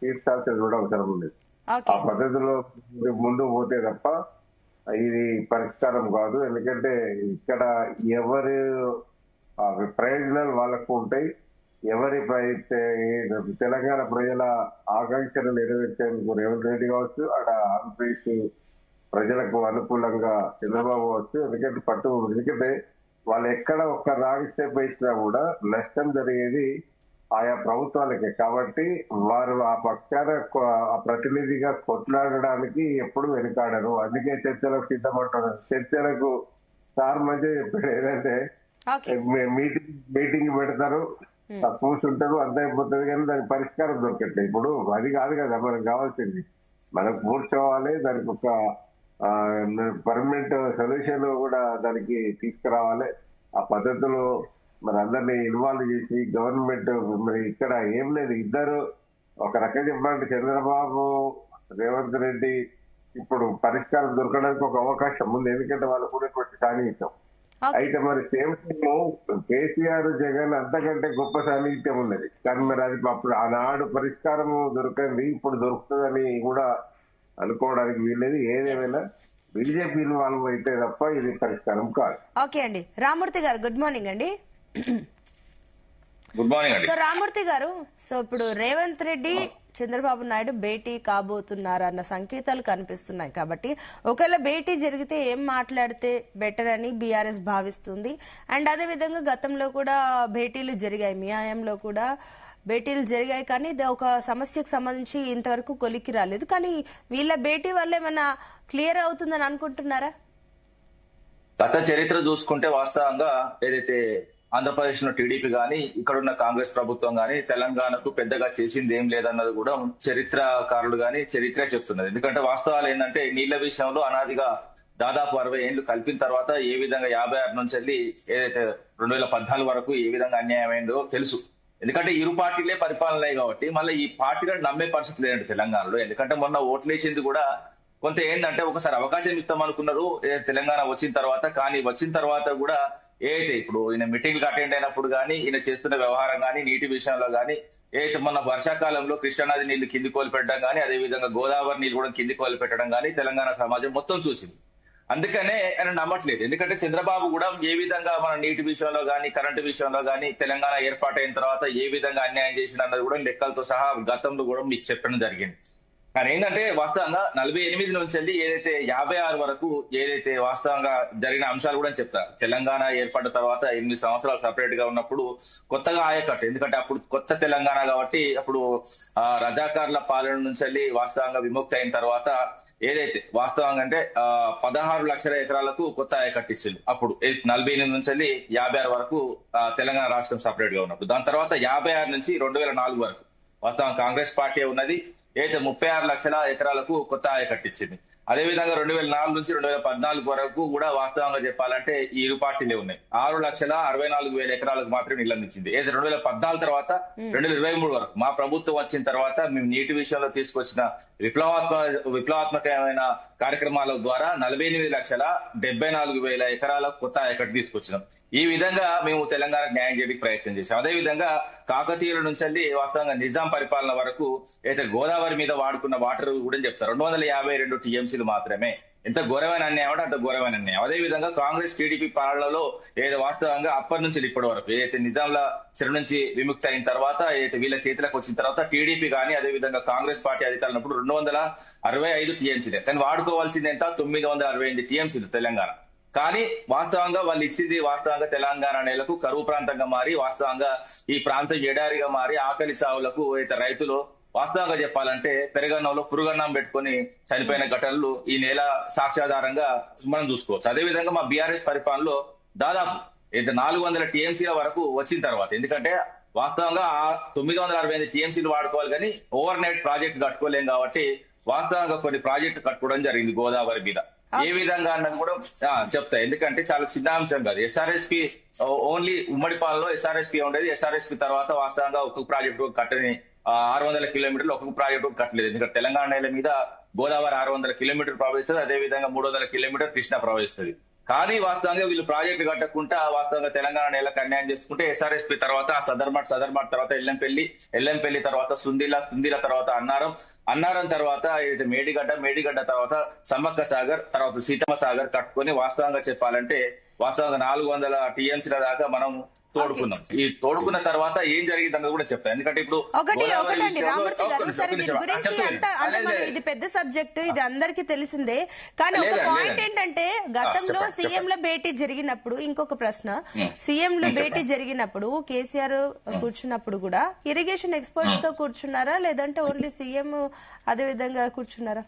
తీర్చాల్సిన కూడా అవసరం ఉంది. ఆ పద్ధతిలో ముందు పోతే తప్ప ఇది పరిష్కారం కాదు. ఎందుకంటే ఇక్కడ ఎవరి ప్రయోజనాలు వాళ్ళకు ఉంటాయి. ఎవరి తెలంగాణ ప్రజల ఆకాంక్షలు నెరవేర్చేందుకు రేవంత్ రెడ్డి కావచ్చు, అక్కడ ఆంధ్రప్రదేశ్ ప్రజలకు అనుకూలంగా చంద్రబాబు కావచ్చు. ఎందుకంటే వాళ్ళు ఎక్కడ ఒక్క రాంగ్ స్టెప్ వేసినా కూడా నష్టం జరిగేది ఆయా ప్రభుత్వాలకే. కాబట్టి వారు ఆ పక్షాన ప్రతినిధిగా కొట్లాడడానికి ఎప్పుడు వెనుకాడరు. అందుకే చర్చలకు సిద్ధపడుతున్నారు. చర్చలకు సార్ మంచిగా చెప్పాడు, ఏంటంటే మీటింగ్ పెడతారు, కూర్చుంటారు, అంత అయిపోతుంది, కానీ దానికి పరిష్కారం దొరకట్లేదు. ఇప్పుడు అది కాదు కదా మనకు కావాల్సింది. మనకు కూర్చోవాలి, దానికి ఒక పర్మనెంట్ సొల్యూషన్ కూడా దానికి తీసుకురావాలి. ఆ పద్ధతిలో మరి అందరినీ ఇన్వాల్వ్ చేసి గవర్నమెంట్ మరి ఇక్కడ ఏం లేదు, ఇద్దరు ఒక రకంగా చెప్పాలంటే చంద్రబాబు రేవంత్ రెడ్డి ఇప్పుడు పరిష్కారం దొరకడానికి ఒక అవకాశం ఉంది. ఎందుకంటే వాళ్ళు కూడేటువంటి సాన్నిహిత్యం. అయితే మరి సేమ్ కేసీఆర్ జగన్ అంతకంటే గొప్ప సాన్నిహిత్యం ఉన్నది. కానీ మరి అది అప్పుడు ఆనాడు పరిష్కారం దొరకండి, ఇప్పుడు దొరుకుతుందని కూడా అనుకోవడానికి వీల్లేదు. ఏదేమైనా బీజేపీ ఇన్వాల్వ్ అయితే తప్ప ఇది పరిష్కారం కాదు. ఓకే అండి. రామూర్తి గారు గుడ్ మార్నింగ్ అండి. గుడ్ మార్నింగ్ అండి. సో రామూర్తి గారు, సో ఇప్పుడు రేవంత్ రెడ్డి చంద్రబాబు నాయుడు భేటీ కాబోతున్నారు అన్న సంకేతాలు కనిపిస్తున్నాయి. కాబట్టి ఒకవేళ భేటీ జరిగితే ఏం మాట్లాడితే బెటర్ అని బీఆర్ఎస్ భావిస్తుంది. అండ్ అదే విధంగా గతంలో కూడా భేటీలు జరిగాయి, మీ హయాంలో కూడా భేటీలు జరిగాయి, కానీ ఇది ఒక సమస్యకు సంబంధించి ఇంతవరకు కొలిక్కి రాలేదు. కానీ వీళ్ళ భేటీ వల్ల ఏమైనా క్లియర్ అవుతుందని అనుకుంటున్నారా? గత చరిత్ర చూసుకుంటే వాస్తవంగా ఏదైతే ఆంధ్రప్రదేశ్ లో టీడీపీ గానీ ఇక్కడున్న కాంగ్రెస్ ప్రభుత్వం గానీ తెలంగాణకు పెద్దగా చేసింది ఏం లేదన్నది కూడా చరిత్రకారులు గానీ చరిత్ర చెప్తున్నది. ఎందుకంటే వాస్తవాలు ఏంటంటే నీళ్ల విషయంలో అనాదిగా దాదాపు 60 ఏళ్లు కలిపిన తర్వాత ఏ విధంగా 56 నుంచి వెళ్ళి ఏదైతే 2014 వరకు ఏ విధంగా అన్యాయం అయిందో తెలుసు. ఎందుకంటే ఇరు పార్టీలే పరిపాలన కాబట్టి మళ్ళీ ఈ పార్టీలను నమ్మే పరిస్థితి లేదండి తెలంగాణలో. ఎందుకంటే మొన్న ఓట్లేసింది కూడా కొంత ఏంటంటే ఒకసారి అవకాశం ఇస్తాం అనుకున్నారు తెలంగాణ వచ్చిన తర్వాత. కానీ వచ్చిన తర్వాత కూడా ఏదైతే ఇప్పుడు ఈయన మీటింగ్లకు అటెండ్ అయినప్పుడు కానీ ఈయన చేస్తున్న వ్యవహారం కానీ నీటి విషయంలో కానీ ఏదైతే మొన్న వర్షాకాలంలో కృష్ణానది నీళ్లు కింది కోల్పెట్టడం కానీ అదేవిధంగా గోదావరి నీళ్లు కూడా కింది కోల్పెట్టడం కానీ తెలంగాణ సమాజం మొత్తం చూసింది. అందుకనే ఆయన నమ్మట్లేదు. ఎందుకంటే చంద్రబాబు కూడా ఏ విధంగా మన నీటి విషయంలో కానీ కరెంటు విషయంలో కానీ తెలంగాణ ఏర్పాటైన తర్వాత ఏ విధంగా అన్యాయం చేసింది అన్నది కూడా లెక్కలతో సహా గతంలో కూడా మీకు చెప్పడం జరిగింది. కానీ ఏంటంటే వాస్తవంగా 48 నుంచి వెళ్ళి ఏదైతే 56 వరకు ఏదైతే వాస్తవంగా జరిగిన అంశాలు కూడా చెప్తారు. తెలంగాణ ఏర్పడిన తర్వాత 8 సంవత్సరాలు సపరేట్ గా ఉన్నప్పుడు కొత్తగా ఆయకట్టు, ఎందుకంటే అప్పుడు కొత్త తెలంగాణ కాబట్టి అప్పుడు రజాకార్ల పాలన నుంచి వెళ్ళి వాస్తవంగా విముక్తి అయిన తర్వాత ఏదైతే వాస్తవంగా అంటే 16 లక్షల ఎకరాలకు కొత్త ఆయకట్టు ఇచ్చింది. అప్పుడు 48 నుంచి వెళ్ళి 56 వరకు తెలంగాణ రాష్ట్రం సపరేట్ గా ఉన్నప్పుడు. దాని తర్వాత 56 నుంచి 2004 వరకు వాస్తవం కాంగ్రెస్ పార్టీ ఉన్నది. అయితే 36 లక్షల ఎకరాలకు కొత్త ఆయకట్టు ఇచ్చింది. అదేవిధంగా 2004 నుంచి 2014 వరకు కూడా వాస్తవంగా చెప్పాలంటే ఈ ఇరు పార్టీలే ఉన్నాయి. 6,64,000 ఎకరాలకు మాత్రమే నీళ్ళు అందించింది. అయితే 2014 తర్వాత 2023 వరకు మా ప్రభుత్వం వచ్చిన తర్వాత మేము నీటి విషయంలో తీసుకొచ్చిన విప్లవాత్మకమైన కార్యక్రమాల ద్వారా 48,74,000 ఎకరాలకు కొత్త ఆయకట్టు తీసుకొచ్చినాం. ఈ విధంగా మేము తెలంగాణకు న్యాయం చేయడానికి ప్రయత్నం చేశాం. అదేవిధంగా కాకతీయుల నుంచి వాస్తవంగా నిజాం పరిపాలన వరకు అయితే గోదావరి మీద వాడుకున్న వాటర్ కూడా చెప్తారు 252 టీఎంసీలు మాత్రమే. ఎంత ఘోరమైన అన్యాయం అంటే అంత ఘోరమైన అన్యాయం. అదేవిధంగా కాంగ్రెస్ టీడీపీ పాలనలో ఏదో వాస్తవంగా అప్పటి నుంచి ఇప్పటి వరకు ఏదైతే నిజాంల చెర నుంచి విముక్తి అయిన తర్వాత ఏదైతే వీళ్ళ చేతులకు వచ్చిన తర్వాత టీడీపీ కానీ అదేవిధంగా కాంగ్రెస్ పార్టీ అధికారులు 265 టీఎంసీలే, కానీ వాడుకోవాల్సింది ఎంత 968 టీఎంసీలు తెలంగాణ. కానీ వాస్తవంగా వాళ్ళు ఇచ్చింది వాస్తవంగా తెలంగాణ నేలకు కరువు ప్రాంతంగా మారి వాస్తవంగా ఈ ప్రాంతం ఎడారిగా మారి ఆకలి చావులకు అయితే రైతులు వాస్తవంగా చెప్పాలంటే పెరగన్నంలో పురుగన్నం పెట్టుకుని చనిపోయిన ఘటనలు ఈ నెల సాక్ష్యాధారంగా మనం చూసుకోవచ్చు. అదేవిధంగా మా బీఆర్ఎస్ పరిపాలనలో దాదాపు 400 టీఎంసీల వరకు వచ్చిన తర్వాత, ఎందుకంటే వాస్తవంగా 968 టీఎంసీలు వాడుకోవాలి కానీ ఓవర్ నైట్ ప్రాజెక్ట్ కట్టుకోలేం కాబట్టి వాస్తవంగా కొన్ని ప్రాజెక్టు కట్టుకోవడం జరిగింది గోదావరి మీద. ఏ విధంగా అన్నది కూడా చెప్తా, ఎందుకంటే చాలా చిన్న అంశం కాదు. ఎస్ఆర్ఎస్పి ఓన్లీ ఉమ్మడి పాలలో ఎస్ఆర్ఎస్పి ఉండేది. ఎస్ఆర్ఎస్పి తర్వాత వాస్తవంగా ఒక్కొక్క ప్రాజెక్టు కట్టని 600 కిలోమీటర్లు ఒక్కొక్క ప్రాజెక్టు కట్టలేదు. ఎందుకంటే తెలంగాణ నేల మీద గోదావరి 600 కిలోమీటర్లు ప్రవహిస్తుంది, అదేవిధంగా 300 కిలోమీటర్ కృష్ణ ప్రవహిస్తుంది. కానీ వాస్తవంగా వీళ్ళు ప్రాజెక్టు కట్టకుండా వాస్తవంగా తెలంగాణ నేలకు అన్యాయం చేసుకుంటే ఎస్ఆర్ఎస్పి తర్వాత సదర్మట్ తర్వాత ఎల్లంపల్లి తర్వాత సుందిల తర్వాత అన్నారం తర్వాత మేడిగడ్డ తర్వాత సమ్మక్క సాగర్ తర్వాత సీతమ్మ సాగర్ కట్టుకొని వాస్తవంగా చెప్పాలంటే వాస్తవంగా 400 టీఎంసీల దాకా మనం తోడుకున్నాం. ఈ తోడుకున్న తర్వాత ఏం జరిగిందన్నది కూడా చెప్తాను. ఎందుకంటే ఇప్పుడు ఒకటండి రామూర్తి గారు, సరే దీని గురించి ఇది పెద్ద సబ్జెక్ట్, ఇది అందరికీ తెలిసిందే. కానీ ఒక పాయింట్ ఏంటంటే గతంలో సీఎంల భేటీ జరిగినప్పుడు, ఇంకొక ప్రశ్న, సీఎంల భేటీ జరిగినప్పుడు కేసీఆర్ కూర్చున్నప్పుడు కూడా ఇరిగేషన్ ఎక్స్పర్ట్స్ తో కూర్చున్నారా లేదంటే ఓన్లీ సీఎం అదే విధంగా కూర్చున్నారా?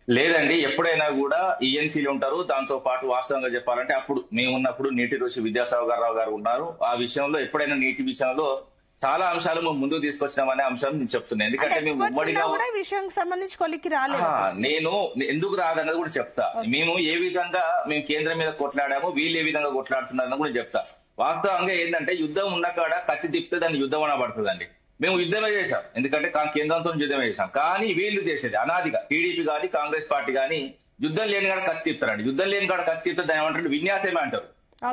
లేదండి, ఎప్పుడైనా కూడా ఈఎన్సీలు ఉంటారు. దాంతో పాటు వాస్తవంగా చెప్పాలంటే అప్పుడు మేము ఉన్నప్పుడు నీటి ఋషి విద్యాసాగర్ రావు గారు ఉన్నారు. ఆ విషయంలో ఎప్పుడైనా నీటి విషయంలో చాలా అంశాలు మేము ముందుకు తీసుకొచ్చినామనే అంశం నేను చెప్తున్నాను. ఎందుకంటే మేము ఉమ్మడిగా విషయం సంబంధించి కొలికి రాలేదు. నేను ఎందుకు రాదన్నది కూడా చెప్తా. మేము ఏ విధంగా మేము కేంద్రం మీద కొట్లాడామో వీళ్ళు ఏ విధంగా కొట్లాడుతున్నారని కూడా చెప్తా. వాస్తవంగా ఏంటంటే యుద్ధం ఉన్న కాడ కత్తి తిప్పితే దాన్ని యుద్ధం అనబడుతుందండి. మేము యుద్ధమే చేశాం, ఎందుకంటే కేంద్రంతో యుద్ధమే చేశాం. కానీ వీళ్ళు చేసేది అనాదిగా టీడీపీ కానీ కాంగ్రెస్ పార్టీ కానీ యుద్ధం లేని కాడ కత్తి తిప్పుతారండి. యుద్ధం లేని కాడ కత్తి తిప్పితే దాని ఏమంటారు, విన్యాసమే అంటారు.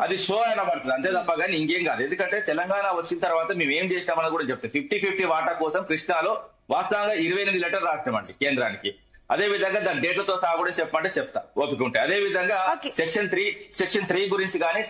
అది షో అనబడుతుంది అంతే తప్ప కానీ ఇంకేం కాదు. ఎందుకంటే తెలంగాణ వచ్చిన తర్వాత మేము ఏం చేసినామని కూడా చెప్తాం. 50-50 వాటా కోసం కృష్ణాలో వాస్తవంగా 28 లెటర్ రాసినామండి కేంద్రానికి. అదే విధంగా దాని డేట్లతో సహా కూడా చెప్పమంటే చెప్తా ఓపిక ఉంటే. అదే విధంగా సెక్షన్ 3 గురించి కానీ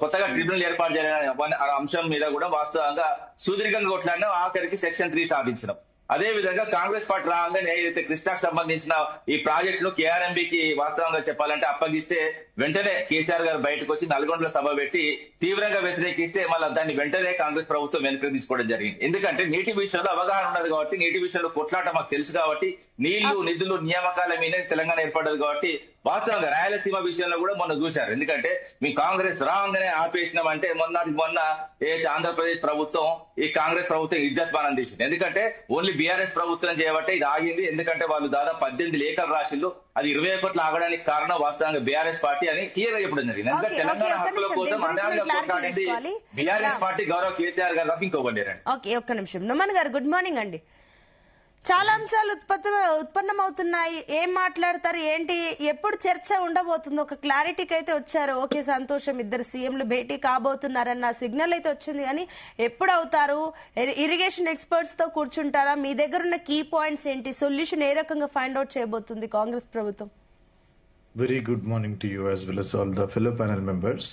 కొత్తగా ట్రిబ్యునల్ ఏర్పాటు చేయాలనే అంశం మీద కూడా వాస్తవంగా సుదీర్ఘంగా కొట్లాడినా ఆఖరికి సెక్షన్ 3 సాధించినాం. అదే విధంగా కాంగ్రెస్ పార్టీ రాగానే ఏదైతే కృష్ణాకు సంబంధించిన ఈ ప్రాజెక్టును కేఆర్ఎంబికి వాస్తవంగా చెప్పాలంటే అప్పగిస్తే వెంటనే కేసీఆర్ గారు బయటకు వచ్చి నల్గొండలో సభ పెట్టి తీవ్రంగా వ్యతిరేకిస్తే మళ్ళీ దాన్ని వెంటనే కాంగ్రెస్ ప్రభుత్వం వెనక్కి తీసుకోవడం జరిగింది. ఎందుకంటే నీటి విషయంలో అవగాహన ఉన్నది కాబట్టి, నీటి విషయంలో కొట్లాట మాకు తెలుసు కాబట్టి, నీళ్లు నిధులు నియామకాల మీద తెలంగాణ ఏర్పడ్డది కాబట్టి వాస్తవంగా రాయలసీమ విషయంలో కూడా మొన్న చూశారు. ఎందుకంటే మీ కాంగ్రెస్ రాగానే ఆపేసినామంటే మొన్న ఏదైతే ఆంధ్రప్రదేశ్ ప్రభుత్వం ఈ కాంగ్రెస్ ప్రభుత్వం ఇజ్జత్మానం తీసింది. ఎందుకంటే ఓన్లీ బీఆర్ఎస్ ప్రభుత్వం చేయబట్టే ఇది ఆగింది. ఎందుకంటే వాళ్ళు దాదాపు 18 లేఖలు రాసిళ్ళు. అది 21 ఆగడానికి కారణం వాస్తవంగా బీఆర్ఎస్ పార్టీ అని క్లియర్ గా చెప్పడం జరిగింది. ఎందుకంటే తెలంగాణ హక్కుల కోసం బీఆర్ఎస్ పార్టీ గౌరవ కేసీఆర్ గారు ఇంకోబండి. ఒక్క నిమిషం. నుమన్ గారు గుడ్ మార్నింగ్ అండి. చాలా అంశాలు ఉత్పన్నమవుతున్నాయి. ఏం మాట్లాడతారు ఏంటి, ఎప్పుడు చర్చ ఉండబోతుందో ఒక క్లారిటీకి అయితే వచ్చారు. ఓకే సంతోషం, ఇద్దరు సీఎంలు భేటీ కాబోతున్నారన్న సిగ్నల్ అయితే వచ్చింది. కానీ ఎప్పుడు అవుతారు, ఇరిగేషన్ ఎక్స్పర్ట్స్ తో కూర్చుంటారా, మీ దగ్గర ఉన్న కీ పాయింట్స్ ఏంటి, సొల్యూషన్ ఏ రకంగా ఫైండ్ అవుట్ చేయబోతుంది కాంగ్రెస్ ప్రభుత్వం? Very good morning to you as well as all the fellow panel members.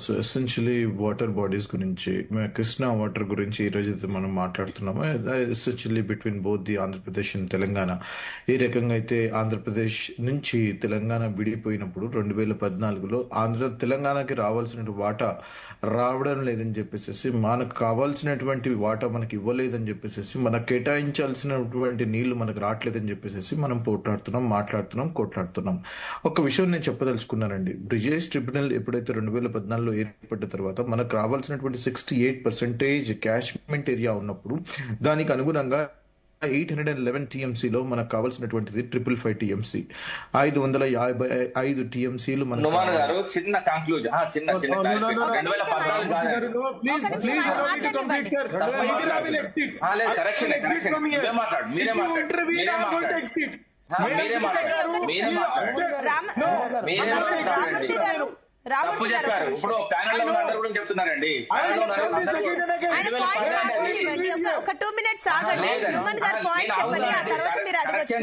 So essentially water bodies గురించి, కృష్ణా వాటర్ గురించి ఈరోజు అయితే మనం మాట్లాడుతున్నాము. Essentially between both the Andhra Pradesh and Telangana. ఈ రకంగా అయితే ఆంధ్రప్రదేశ్ నుంచి తెలంగాణ విడిపోయినప్పుడు 2014లో తెలంగాణకి రావాల్సిన వాటా రావడం లేదని చెప్పేసి, మనకు కావాల్సినటువంటి వాటా మనకి ఇవ్వలేదని చెప్పేసి, మనకు కేటాయించాల్సినటువంటి నీళ్లు మనకు రావట్లేదని చెప్పేసి మనం మాట్లాడుతున్నాం, కొట్లాడుతున్నాం. ఒక విషయం నేను చెప్పదలుచుకున్నానండి. బ్రిజేష్ ట్రిబ్యునల్ ఎప్పుడైతే 2014లో ఏర్పడిన తర్వాత మనకు రావాల్సినటువంటి 68% క్యాచ్మెంట్ ఏరియా ఉన్నప్పుడు దానికి అనుగుణంగా 811 టీఎంసీలో మనకు కావాల్సినటువంటిది 555 టీఎంసీ, 555 టీఎంసీలు మనకు నుమాన్ గారు చిన్న కంక్లూజన్, చిన్న తప్పు చెప్పారు. ఇప్పుడు ప్యానెల్ లో అందరూ కూడా చెప్తున్నారండి. ఒక 2 minutes ఆగండి. హ్యూమన్ గారు పాయింట్ చెప్పండి, ఆ తర్వాత మీరు అడగచ్చు.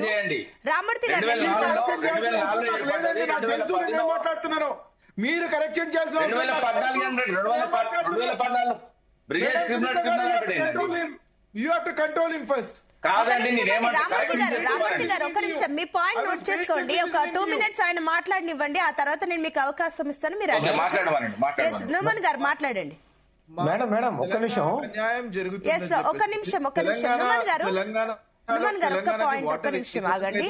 రామూర్తి గారు మాట్లాడుతున్నారు, మీరు కరెక్షన్ చేయాల్సిన 2014 brigade criminal you have to control him first. కాదండి, రామూర్తి గారు ఒక నిమిషం మీ పాయింట్ నోట్ చేసుకోండి. ఒక 2 minutes ఆయన మాట్లాడనివ్వండి, ఆ తర్వాత నేను మీకు అవకాశం ఇస్తాను, మీరు హ్యూమన్ గారు మాట్లాడండి. మేడం ఒక్క నిమిషం. అన్యాయం జరుగుతుంది. ఒక నిమిషం హ్యూమన్ గారు ఒక పాయింట్, ఒక్క నిమిషం ఆగండి.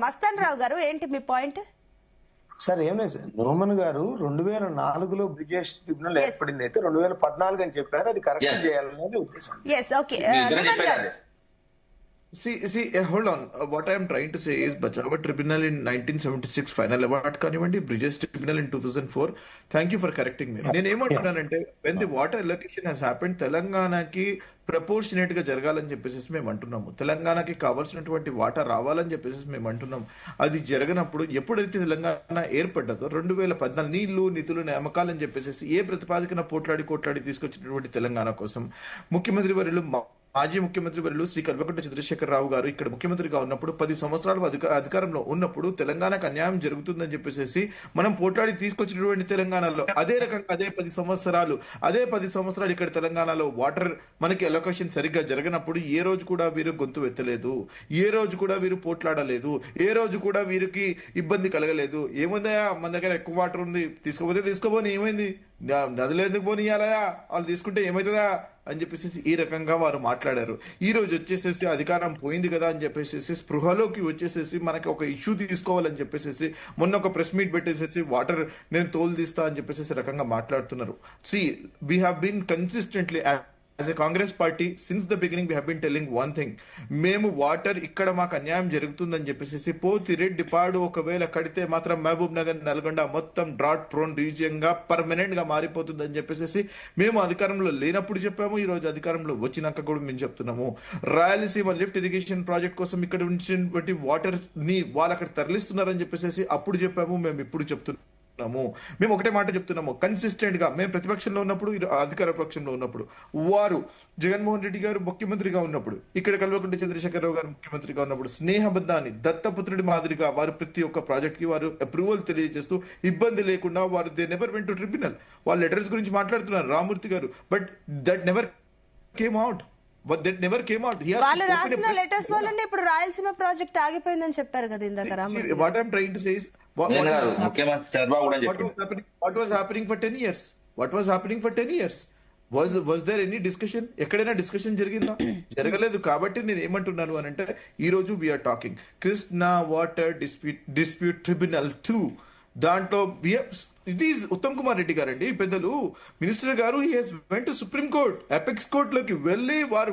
మస్తాన్ రావు గారు ఏంటి మీ పాయింట్? సార్ ఏం లేదు సార్, నోమన్ గారు 2004లో బ్రిజేష్ ట్రిబ్యునల్ ఏర్పడింది, అయితే 2014 అని చెప్పారు, అది కరెక్ట్ చేయాలనేది ఉద్దేశం. See, hold on. What I am trying to say is Bachava Tribunal in 1976 final award kanivendi, Bridges Tribunal in 2004. Thank you for correcting me. నేను ఏమంటున్నానంటే when the water allocation has happened, తెలంగాణకి proportionate గా జరగాలని చెప్పేసి మేము అంటున్నాము. తెలంగాణకి కావాల్సినటువంటి వాటర్ రావాలని చెప్పేసి మేము అంటున్నాము. అది జరగనప్పుడు ఎప్పుడైతే తెలంగాణ ఏర్పడ్డదో 2014 నీళ్లు నిధులు నియామకాలని చెప్పేసి ఏ ప్రతిపాదికన కొట్లాడి తీసుకొచ్చినటువంటి తెలంగాణ కోసం ముఖ్యమంత్రి వర్యులు మాజీ ముఖ్యమంత్రి వర్యులు శ్రీ కల్వకుంట్ల చంద్రశేఖర్ రావు గారు ఇక్కడ ముఖ్యమంత్రిగా ఉన్నప్పుడు 10 సంవత్సరాలు అధికారంలో ఉన్నప్పుడు తెలంగాణకు అన్యాయం జరుగుతుందని చెప్పేసి మనం పోట్లాడి తీసుకొచ్చినటువంటి తెలంగాణలో అదే రకంగా అదే 10 సంవత్సరాలు ఇక్కడ తెలంగాణలో వాటర్ మనకి అలొకేషన్ సరిగ్గా జరగనప్పుడు ఏ రోజు కూడా వీరు గొంతు ఎత్తలేదు, ఏ రోజు కూడా వీరు పోట్లాడలేదు, ఏ రోజు కూడా వీరికి ఇబ్బంది కలగలేదు. ఏముందా మన దగ్గర ఎక్కువ వాటర్ ఉంది, తీసుకోపోని ఏమైంది, నదులు ఎందుకు పోనీయాలా, వాళ్ళు తీసుకుంటే ఏమవుతుందా అని చెప్పేసి ఈ రకంగా వారు మాట్లాడారు. ఈ రోజు వచ్చేసేసి అధికారం పోయింది కదా అని చెప్పేసి స్పృహలోకి వచ్చేసేసి మనకి ఒక ఇష్యూ తీసుకోవాలని చెప్పేసి మొన్న ఒక ప్రెస్ మీట్ పెట్టేసేసి వాటర్ నేను తోలు తీస్తా అని చెప్పేసి రకంగా మాట్లాడుతున్నారు. We have been consistently as a Congress party since the beginning we have been telling one thing, మేము వాటర్ ఇక్కడ మాకు అన్యాయం జరుగుతుందని చెప్పేసి పోతిరెడ్డి పాడు ఒకవేళ కడితే మాత్రం మహబూబ్ నగర్ నల్గొండ మొత్తం డ్రాట్ ప్రోన్ రీజియన్ గా పర్మనెంట్ గా మారిపోతుందని చెప్పేసి మేము అధికారంలో లేనప్పుడు చెప్పాము. ఈ రోజు అధికారంలో వచ్చినాక కూడా మేము చెప్తున్నాము. రాయలసీమ లిఫ్ట్ ఇరిగేషన్ ప్రాజెక్ట్ కోసం ఇక్కడ నుంచి వాటర్ ని వాళ్ళు అక్కడ తరలిస్తున్నారని చెప్పేసి అప్పుడు చెప్పాము, మేము ఇప్పుడు చెప్తున్నాము. మేము ఒకటే మాట చెప్తున్నాము, కన్సిస్టెంట్ గా మేము ప్రతిపక్షంలో ఉన్నప్పుడు అధికార పక్షంలో ఉన్నప్పుడు వారు జగన్మోహన్ రెడ్డి గారు ముఖ్యమంత్రిగా ఉన్నప్పుడు ఇక్కడ కల్వకుంట్ల చంద్రశేఖరరావు గారు ముఖ్యమంత్రిగా ఉన్నప్పుడు స్నేహబద్ధాన్ని దత్తపుత్రుడి మాదిరిగా వారు ప్రతి ఒక్క ప్రాజెక్ట్ కి వారు అప్రూవల్ తెలియజేస్తూ ఇబ్బంది లేకుండా వారు they never went to tribunal. వాళ్ళ లెటర్స్ గురించి మాట్లాడుతున్నారు రామూర్తి గారు, but that never came out. వాళ్ళు రాసిన లెటర్స్ వల్లనే ఇప్పుడు రాయలసీమ ప్రాజెక్ట్ ఆగిపోయిందని చెప్పారు కదా ఇందాక. What I'm trying to say is what was happening for 10 years? What was happening for 10 years? Was there any discussion? ఎక్కడైనా డిస్కషన్ జరిగిందా? జరగలేదు. కాబట్టి నేను ఏమంటున్నాను అని అంటే ఈ రోజు we are talking Krishna water dispute tribunal 2. దాంట్లో ఇట్ ఈస్ ఉత్తమ్ కుమార్ రెడ్డి గారండి పెద్దలు మినిస్టర్ గారు వెంట సుప్రీం కోర్ట్ అపెక్స్ కోర్ట్ లోకి వెళ్లి వారు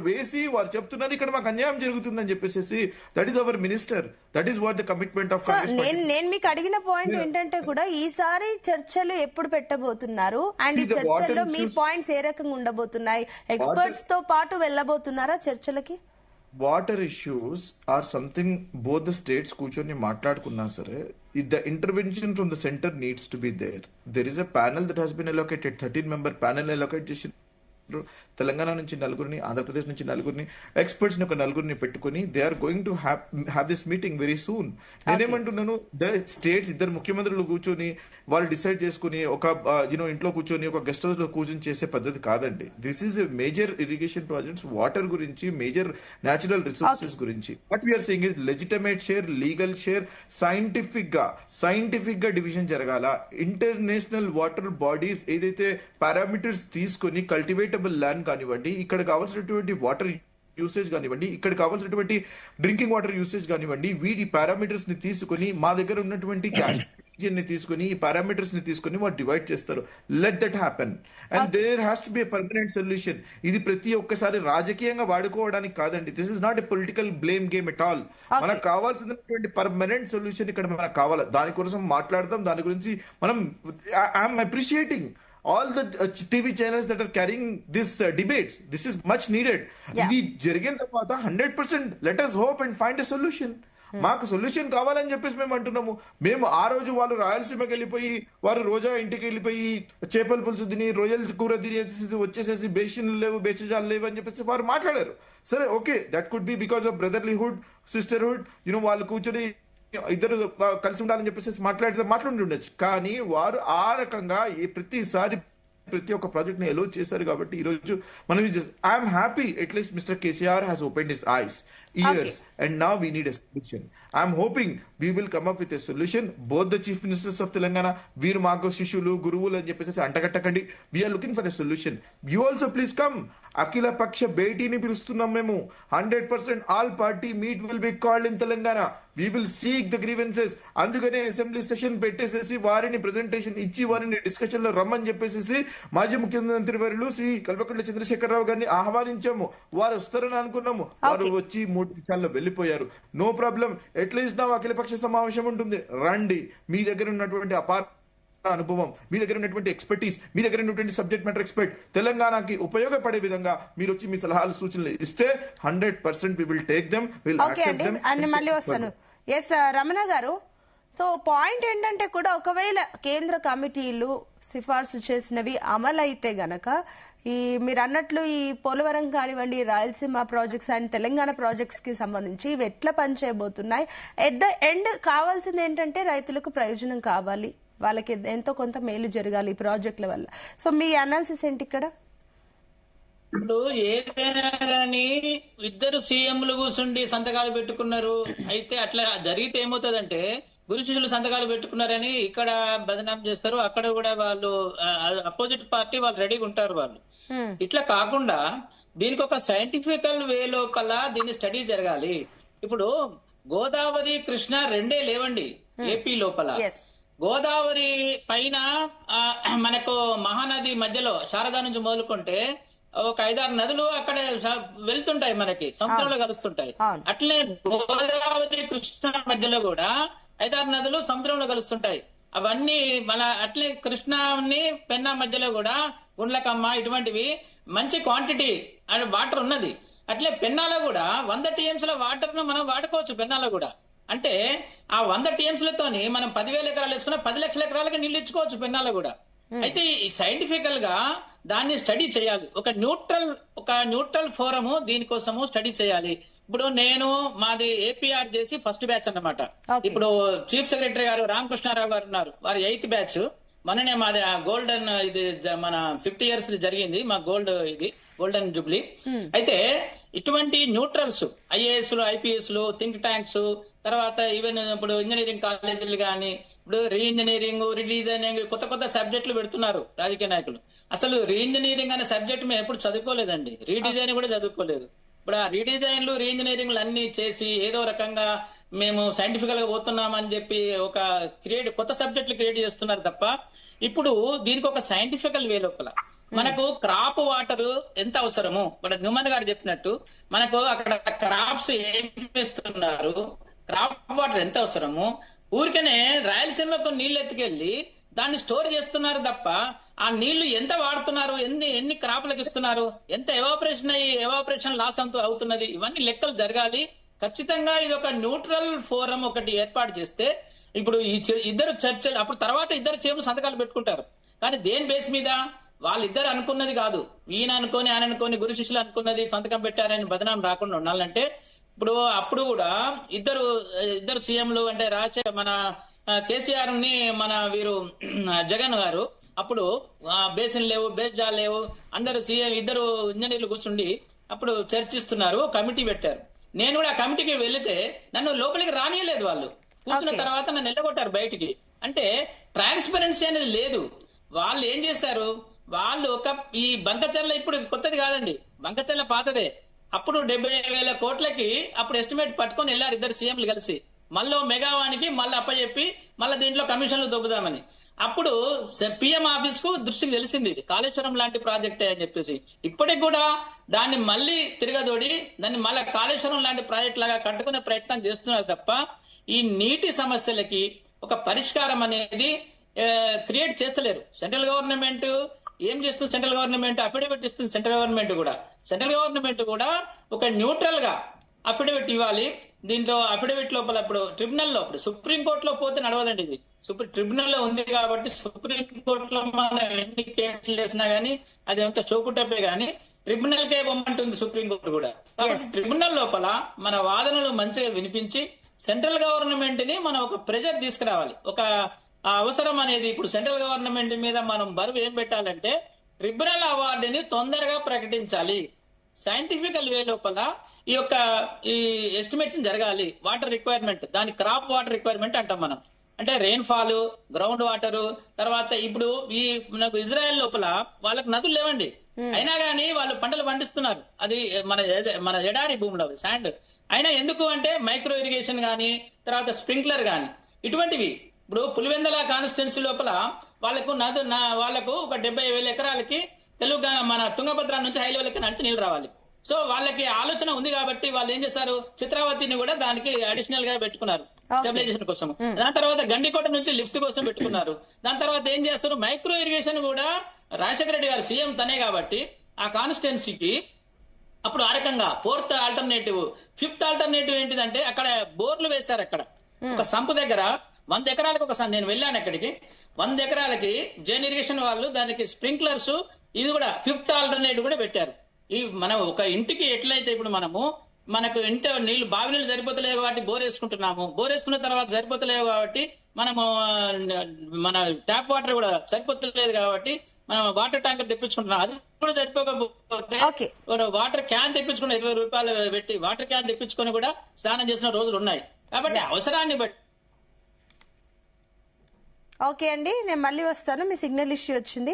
చెప్తున్నారు ఇక్కడ మాకు అన్యాయం జరుగుతుందని చెప్పేసి. That is our minister, that is what the commitment of. నేను మీకు అడిగిన పాయింట్ ఏంటంటే కూడా ఈసారి చర్చలు ఎప్పుడు పెట్టబోతున్నారు అండ్ ఈ చర్చల్లో మీ పాయింట్స్ ఏ రకంగా ఉండబోతున్నాయి? ఎక్స్పర్ట్స్ తో పాటు వెళ్ళబోతున్నారా చర్చలకి? Water issues or something both the states కూర్చొని మాట్లాడుకున్నా సరే the intervention from the center needs to be there. There is a panel that has been allocated, 13-member panel allocation. Telangana నుంచి నలుగురిని, ఆంధ్రప్రదేశ్ నుంచి నలుగురిని, ఎక్స్పర్ట్స్ ని ఒక నలుగురిని పెట్టుకుని they are going to have this meeting very soon. నేనేమంటున్నాను, ద స్టేట్స్ ఇద్దరు ముఖ్యమంత్రులు కూర్చొని వాళ్ళు డిసైడ్ చేసుకుని ఒక ఇంట్లో కూర్చొని ఒక గెస్ట్ హౌస్ లో కూర్చొని చేసే పద్ధతి కాదండి. This is a major irrigation projects, water గురించి, మేజర్ న్యాచురల్ రిసోర్సెస్ గురించి. What we are saying is legitimate share, legal share, scientific గా డివిజన్ జరగాల. ఇంటర్నేషనల్ వాటర్ బాడీస్ ఏదైతే పారామీటర్స్ తీసుకుని కల్టివేటబుల్ ల్యాండ్ కానివ్వండి, ఇక్కడ కావాల్సినటువంటి వాటర్ యూసేజ్ కానివ్వండి, ఇక్కడ కావాల్సినటువంటి డ్రింకింగ్ వాటర్ యూసేజ్ కానివ్వండి, వీటి పారామీటర్స్ ని తీసుకుని మా దగ్గర ఉన్నటువంటి ని తీసుకుని ఈ పారామీటర్స్ ని తీసుకుని వారు డివైడ్ చేస్తారు. Let that happen and there has to be a permanent solution. ఇది ప్రతి ఒక్కసారి రాజకీయంగా వాడుకోవడానికి కాదండి. This is not a political blame game at all. మనకు కావాల్సినటువంటి పర్మనెంట్ సొల్యూషన్ ఇక్కడ మనకు కావాలి. దానికోసం మాట్లాడదాం. దాని గురించి మనం I'm appreciating all the TV channels that are carrying this debates. This is much needed. ఇది జరిగిన తర్వాత 100% let us hope and find a solution. మాకు సొల్యూషన్ కావాలని చెప్పేసి మేము అంటున్నాము. మేము ఆ రోజు వాళ్ళు రాయలసీమకి వెళ్ళిపోయి వారు రోజా ఇంటికి వెళ్ళిపోయి చేపల పులుసు తిని రొయ్యల కూర తిని వచ్చేసేసి బేసిన్లు లేవు బేసిజాలు లేవు అని చెప్పేసి వారు మాట్లాడారు. సరే, okay, that could be because of brotherlyhood, sisterhood. వాళ్ళు కూర్చొని ఇద్దరు కలిసి ఉండాలని చెప్పేసి మాట్లాడి ఉండొచ్చు. కానీ వారు ఆ రకంగా ప్రతిసారి ప్రతి ఒక్క ప్రాజెక్ట్ ని ఎలో చేశారు. కాబట్టి ఈ రోజు మనం I'm happy at least mister KCR has opened his eyes, ears, and now we need a solution. I'm hoping we will come up with a solution. Both the chief ministers of Telangana, Veer Mago Shishulu, Guruvulu అని చెప్పేసి అంటగట్టకండి. We are looking for a solution. You also please come. అఖిల పక్ష భేటీని పిలుస్తున్నాం మేము. 100% all party meet will be called in Telangana. We will seek the grievances. అందుకనే assembly session పెట్టేసేసి వారిని presentation ఇచ్చి వారిని డిస్కషన్ లో రమ్మని చెప్పేసి మాజీ ముఖ్యమంత్రి వర్యులు శ్రీ కల్వకుంట్ల చంద్రశేఖరరావు గారిని ఆహ్వానించాము. వారు వస్తారని అనుకున్నాము. వారు వచ్చి 3 నిమిషాల్లో వెళ్ళిపోయారు. No problem. అట్లీస్ట్ నా అఖిలపక్ష సమావేశం ఉంటుంది, రండి. మీ దగ్గర ఉన్నటువంటి అపార అనుభవం, మీ దగ్గర ఉన్నటువంటి ఎక్స్పర్టీస్, మీ దగ్గర ఉన్నటువంటి సబ్జెక్ట్ మ్యాటర్ ఎక్స్పర్ట్, తెలంగాణకి ఉపయోగపడే విధంగా మీరు వచ్చి మీ సలహాలు సూచనలు ఇస్తే 100% we will take them, we'll accept them. మళ్ళీ వస్తాను. ఎస్ రమణ గారు, సో పాయింట్ ఏంటంటే కూడా ఒకవేళ కేంద్ర కమిటీలు సిఫార్సు చేసినవి అమలైతే గనక ఈ మీరు అన్నట్లు ఈ పోలవరం కానివ్వండి, Rayalaseema projects and Telangana projects కి సంబంధించి ఇవి ఎట్లా పనిచేయబోతున్నాయి? ఎట్ ద ఎండ్ కావాల్సింది ఏంటంటే రైతులకు ప్రయోజనం కావాలి, వాళ్ళకి ఎంతో కొంత మేలు జరగాలి ఈ ప్రాజెక్టుల వల్ల. సో మీ అనాలిసిస్ ఏంటి ఇక్కడ? ఇప్పుడు ఏదైనా కానీ ఇద్దరు సీఎంలు కూర్చుండి సంతకాలు పెట్టుకున్నారు. అయితే అట్లా జరిగితే ఏమవుతుందంటే గురు శిష్యులు సంతకాలు పెట్టుకున్నారని ఇక్కడ బదనాం చేస్తారు, అక్కడ కూడా వాళ్ళు అపోజిట్ పార్టీ వాళ్ళు రెడీగా ఉంటారు వాళ్ళు. ఇట్లా కాకుండా దీనికి ఒక సైంటిఫికల్ వే లోపల దీన్ని స్టడీ జరగాలి. ఇప్పుడు గోదావరి కృష్ణ రెండే లేవండి ఏపీ లోపల. గోదావరి పైన మనకు మహానది మధ్యలో శారదా నుంచి మొదలుకుంటే ఒక 5-6 నదులు అక్కడ వెళ్తుంటాయి, మనకి సముద్రంలో కలుస్తుంటాయి. అట్లే గోదావరి కృష్ణ మధ్యలో కూడా 5-6 నదులు సముద్రంలో కలుస్తుంటాయి. అవన్నీ మన అట్లే కృష్ణని పెన్నా మధ్యలో కూడా గుండ్లకమ్మ ఇటువంటివి మంచి క్వాంటిటీ అండ్ వాటర్ ఉన్నది. అట్లే పెన్నాలో కూడా 100 TMs వాటర్ ను మనం వాడుకోవచ్చు. పెన్నాలో కూడా అంటే ఆ 100 TMs లతోని మనం 10,000 ఎకరాలు వేసుకున్నా 10 లక్షల ఎకరాలకి నీళ్ళు ఇచ్చుకోవచ్చు పెన్నాలో కూడా. అయితే సైంటిఫికల్ గా దాన్ని స్టడీ చేయాలి. ఒక న్యూట్రల్ ఫోరము దీనికోసము స్టడీ చేయాలి. ఇప్పుడు నేను మాది ఏపీఆర్ చేసి ఫస్ట్ బ్యాచ్ అన్నమాట. ఇప్పుడు చీఫ్ సెక్రటరీ గారు రామకృష్ణారావు గారు ఉన్నారు, వారి 8th బ్యాచ్. మననే మాది గోల్డెన్ ఇది మన 50 years జరిగింది మా గోల్డెన్ జూబ్లీ. అయితే ఇటువంటి న్యూట్రల్స్ IAS లు, IPS లు, థింక్ ట్యాంక్స్, తర్వాత ఈవెన్ ఇప్పుడు ఇంజనీరింగ్ కాలేజీలు కానీ ఇప్పుడు రీఇంజనీరింగ్, రీడిజైనింగ్ కొత్త సబ్జెక్టులు పెడుతున్నారు రాజకీయ నాయకులు. అసలు రీఇంజనీరింగ్ అనే సబ్జెక్ట్ మేము ఎప్పుడు చదువుకోలేదండి, రీడిజైన్ కూడా చదువుకోలేదు. ఇప్పుడు ఆ రీడిజైన్లు రీఇంజనీరింగ్లు అన్ని చేసి ఏదో రకంగా మేము సైంటిఫికల్ గా పోతున్నామని చెప్పి ఒక కొత్త సబ్జెక్టులు క్రియేట్ చేస్తున్నారు తప్ప ఇప్పుడు దీనికి ఒక సైంటిఫికల్ వే లోపల మనకు క్రాప్ వాటర్ ఎంత అవసరము, ఇప్పుడు న్యూమన్ గారు చెప్పినట్టు మనకు అక్కడ క్రాప్స్ ఏం వేస్తున్నారు, క్రాప్ వాటర్ ఎంత అవసరము, ఊరికనే రాయలసీమకు నీళ్లు ఎత్తుకెళ్లి దాన్ని స్టోర్ చేస్తున్నారు తప్ప ఆ నీళ్లు ఎంత వాడుతున్నారు, ఎన్ని క్రాపులకు ఇస్తున్నారు, ఎంత ఎవాపరేషన్ లాస్ అవుతున్నది, ఇవన్నీ లెక్కలు జరగాలి. ఖచ్చితంగా ఇది ఒక న్యూట్రల్ ఫోరం ఒకటి ఏర్పాటు చేస్తే ఇప్పుడు ఈ ఇద్దరు చర్చలు అప్పుడు తర్వాత ఇద్దరు సీఎం సంతకాలు పెట్టుకుంటారు. కానీ దేని బేస్ మీద? వాళ్ళిద్దరు అనుకున్నది కాదు, ఈయన అనుకోని ఆయన అనుకోని గురు శిష్యులు అనుకున్నది సంతకం పెట్టారని బదనాం రాకుండా ఉండాలంటే ఇప్పుడు అప్పుడు కూడా ఇద్దరు సీఎంలు అంటే మన కేసీఆర్ ని మన వీరు జగన్ గారు అప్పుడు బేసిన్ లేవు, బేస్ జాల్ లేవు, అందరు సీఎం ఇద్దరు ఇంజనీర్లు కూర్చుండి అప్పుడు చర్చిస్తున్నారు, కమిటీ పెట్టారు. నేను కూడా ఆ కమిటీకి వెళితే నన్ను లోపలికి రానియలేదు. వాళ్ళు కూర్చున్న తర్వాత నన్ను వెళ్ళగొట్టారు బయటికి. అంటే ట్రాన్స్పరెన్సీ అనేది లేదు. వాళ్ళు ఏం చేస్తారు, వాళ్ళు ఈ బంకచర్ల ఇప్పుడు కొత్తది కాదండి, బంకచర్ల పాతదే. అప్పుడు 70,000 కోట్లకి అప్పుడు ఎస్టిమేట్ పట్టుకొని వెళ్ళారు ఇద్దరు సీఎంలు కలిసి. మళ్ళీ మెగావానికి మళ్ళీ అప్పచెప్పి మళ్ళీ దీంట్లో కమిషన్లు దొబ్బుదామని. అప్పుడు పిఎం ఆఫీస్ కు దృష్టికి తెలిసింది ఇది కాళేశ్వరం లాంటి ప్రాజెక్టే అని చెప్పేసి. ఇప్పటికి కూడా దాన్ని మళ్ళీ తిరగదోడి దాన్ని మళ్ళీ కాళేశ్వరం లాంటి ప్రాజెక్ట్ లాగా కట్టుకునే ప్రయత్నం చేస్తున్నారు తప్ప ఈ నీటి సమస్యలకి ఒక పరిష్కారం అనేది క్రియేట్ చేస్తలేరు. సెంట్రల్ గవర్నమెంట్ ఏం చేస్తుంది? సెంట్రల్ గవర్నమెంట్ అఫిడవిట్ ఇస్తుంది. సెంట్రల్ గవర్నమెంట్ కూడా ఒక న్యూట్రల్ గా అఫిడవిట్ ఇవ్వాలి. దీంట్లో అఫిడవిట్ లోపల ఇప్పుడు ట్రిబ్యునల్ లో ఇప్పుడు సుప్రీంకోర్టులో పోతే నడవదండి. ఇది ట్రిబ్యునల్ లో ఉంది కాబట్టి సుప్రీంకోర్టులో మనం ఎన్ని కేసులు వేసినా గానీ అది అంత షోకుటప్పే గానీ ట్రిబ్యునల్ కే ఇవ్వమంటుంది సుప్రీంకోర్టు కూడా. కాబట్టి ట్రిబ్యునల్ లోపల మన వాదనలు మంచిగా వినిపించి సెంట్రల్ గవర్నమెంట్ ని మనం ఒక ప్రెజర్ తీసుకురావాలి. ఒక అవసరం అనేది ఇప్పుడు సెంట్రల్ గవర్నమెంట్ మీద మనం బరువు ఏం పెట్టాలంటే ట్రిబ్యునల్ అవార్డుని తొందరగా ప్రకటించాలి. సైంటిఫికల్ వే లోపల ఈ ఎస్టిమేట్స్ జరగాలి. వాటర్ రిక్వైర్మెంట్, దాని క్రాప్ వాటర్ రిక్వైర్మెంట్ అంటాం మనం. అంటే రెయిన్ ఫాల్, గ్రౌండ్ వాటర్, తర్వాత ఇప్పుడు ఈ మనకు ఇజ్రాయెల్ లోపల వాళ్ళకి నదులు లేవండి, అయినా గానీ వాళ్ళు పంటలు పండిస్తున్నారు. అది మన ఎడారి భూమిలో శాండ్. అయినా ఎందుకు అంటే మైక్రో ఇరిగేషన్ గానీ తర్వాత స్ప్రింక్లర్ గానీ ఇటువంటివి. ఇప్పుడు పులివెందల కాన్స్టిట్యున్సీ లోపల వాళ్ళకు ఒక 70,000 ఎకరాలకి మన తుంగభద్ర నుంచి హై లెవెల్కి నడిచి నీళ్లు రావాలి. సో వాళ్ళకి ఆలోచన ఉంది కాబట్టి వాళ్ళు ఏం చేశారు, చిత్రావతిని కూడా దానికి అడిషనల్ గా పెట్టుకున్నారు స్టెబిలైజేషన్ కోసం. దాని తర్వాత గండికోట నుంచి లిఫ్ట్ కోసం పెట్టుకున్నారు. దాని తర్వాత ఏం చేస్తారు, మైక్రో ఇరిగేషన్ కూడా రాజశేఖర రెడ్డి గారు సీఎం తనే కాబట్టి ఆ కాన్స్టిట్యున్సీకి అప్పుడు ఆ రకంగా 4th ఆల్టర్నేటివ్ 5th ఆల్టర్నేటివ్ ఏంటిదంటే అక్కడ బోర్లు వేశారు. అక్కడ ఒక సంపు దగ్గర 100 ఎకరాలకు నేను వెళ్ళాను అక్కడికి. 100 ఎకరాలకి జైన్ ఇరిగేషన్ వాళ్ళు దానికి స్ప్రింక్లర్స్ ఇది కూడా 5th ఆల్టర్నేటివ్ కూడా పెట్టారు. ఈ మనం ఒక ఇంటికి ఎట్లయితే ఇప్పుడు మనకు ఇంటి నీళ్లు బావి నీళ్లు సరిపోతలేవు కాబట్టి బోర్ వేసుకుంటున్నాము. బోర్ వేసుకున్న తర్వాత సరిపోతలేవు కాబట్టి మనము మన ట్యాప్ వాటర్ కూడా సరిపోతలేదు కాబట్టి మనం వాటర్ ట్యాంకర్ తెప్పించుకుంటున్నాం. అది కూడా సరిపోకపోతే వాటర్ క్యాన్ తెప్పించుకుని 20 రూపాయలు పెట్టి వాటర్ క్యాన్ తెప్పించుకొని కూడా స్నానం చేసిన రోజులు ఉన్నాయి. కాబట్టి అవసరాన్ని బట్టి. ఓకే అండి, నేను మళ్ళీ వస్తాను. మీ సిగ్నల్ ఇష్యూ వచ్చింది.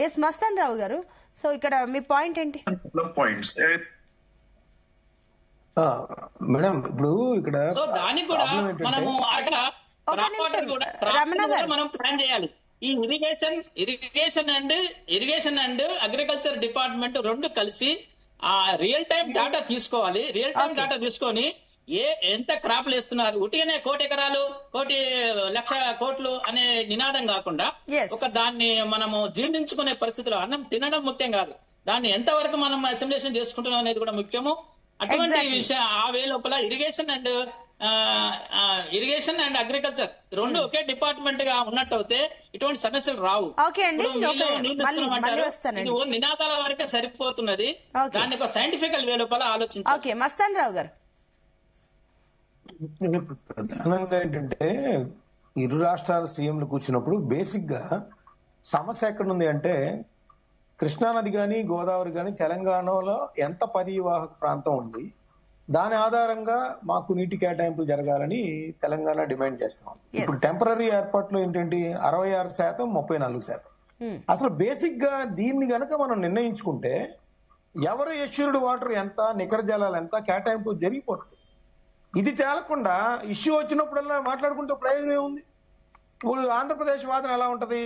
ఎస్ మస్తాన్ రావు గారు, సో ఇక్కడ మీ పాయింట్ ఏంటి? మేడం ఇప్పుడు ఇక్కడ దానికి కూడా మనము మనం ప్లాన్ చేయాలి. ఈ ఇరిగేషన్ అండ్ అగ్రికల్చర్ డిపార్ట్మెంట్ రెండు కలిసి ఆ రియల్ టైం డేటా తీసుకోవాలి. రియల్ టైం డేటా తీసుకొని ఎంత క్రాప్లు వేస్తున్నారు, ఉట్టిగానే 1,00,00,000 ఎకరాలు 1,00,00,000 కోట్లు అనే నినాదం కాకుండా ఒక దాన్ని మనము జీర్ణించుకునే పరిస్థితిలో అన్నం తినడం ముఖ్యం కాదు, దాన్ని ఎంతవరకు మనం అసిమిలేషన్ చేసుకుంటున్నాం అనేది కూడా ముఖ్యము. అటువంటి విషయం ఆ వే లోపల ఇరిగేషన్ అండ్ అగ్రికల్చర్ రెండు ఒకే డిపార్ట్మెంట్ గా ఉన్నట్టు అయితే ఇటువంటి సమస్యలు రావు. నినాదాల వరకే సరిపోతున్నది, దాన్ని ఒక సైంటిఫికల్ వే లోపల ఆలోచించాలి. మస్తాన్ రావు గారు, ప్రధానంగా ఏంటంటే ఇరు రాష్ట్రాల సీఎంలు కూర్చున్నప్పుడు బేసిక్ గా సమస్య ఎక్కడుంది అంటే కృష్ణానది గాని గోదావరి గాని తెలంగాణలో ఎంత పరివాహక ప్రాంతం ఉంది, దాని ఆధారంగా మాకు నీటి కేటాయింపులు జరగాలని తెలంగాణ డిమాండ్ చేస్తాం. ఇప్పుడు టెంపరీ ఏర్పాట్లు ఏంటంటే 66%, 34%. అసలు బేసిక్ గా దీన్ని గనక మనం నిర్ణయించుకుంటే ఎవరు ఎష్యూర్డ్ వాటర్ ఎంత, నికర జలాలు ఎంత, కేటాయింపు జరిగిపోతుంది. ఇది తేలకుండా ఇష్యూ వచ్చినప్పుడల్లా మాట్లాడుకుంటే ప్రయోజనం ఏముంది? ఇప్పుడు ఆంధ్రప్రదేశ్ వాదన ఎలా ఉంటది,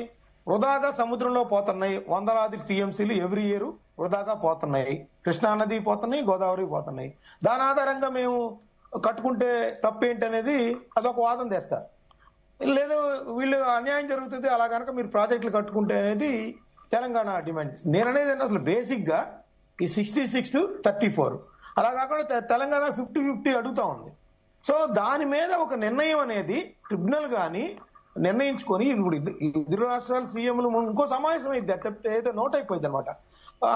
వృధాగా సముద్రంలో పోతున్నాయి వందలాది టీఎంసీలు ఎవ్రీ ఇయర్ వృధాగా పోతున్నాయి, కృష్ణానది పోతున్నాయి, గోదావరి పోతున్నాయి, దాని ఆధారంగా మేము కట్టుకుంటే తప్పేంటి అనేది అదొక వాదన తెస్తారు. లేదు వీళ్ళు అన్యాయం జరుగుతుంది అలా కనుక మీరు ప్రాజెక్టులు కట్టుకుంటే అనేది తెలంగాణ డిమాండ్. నేననేది అసలు బేసిక్ గా ఈ 66-34 అలా కాకుండా తెలంగాణ 50-50 అడుగుతా ఉంది. సో దాని మీద ఒక నిర్ణయం అనేది ట్రిబ్యునల్ గాని నిర్ణయించుకొని ఇప్పుడు ఇరు రాష్ట్రాల సీఎంలు ఇంకో సమావేశం అయింది తప్పితే ఏదో నోట్ అయిపోయింది అనమాట.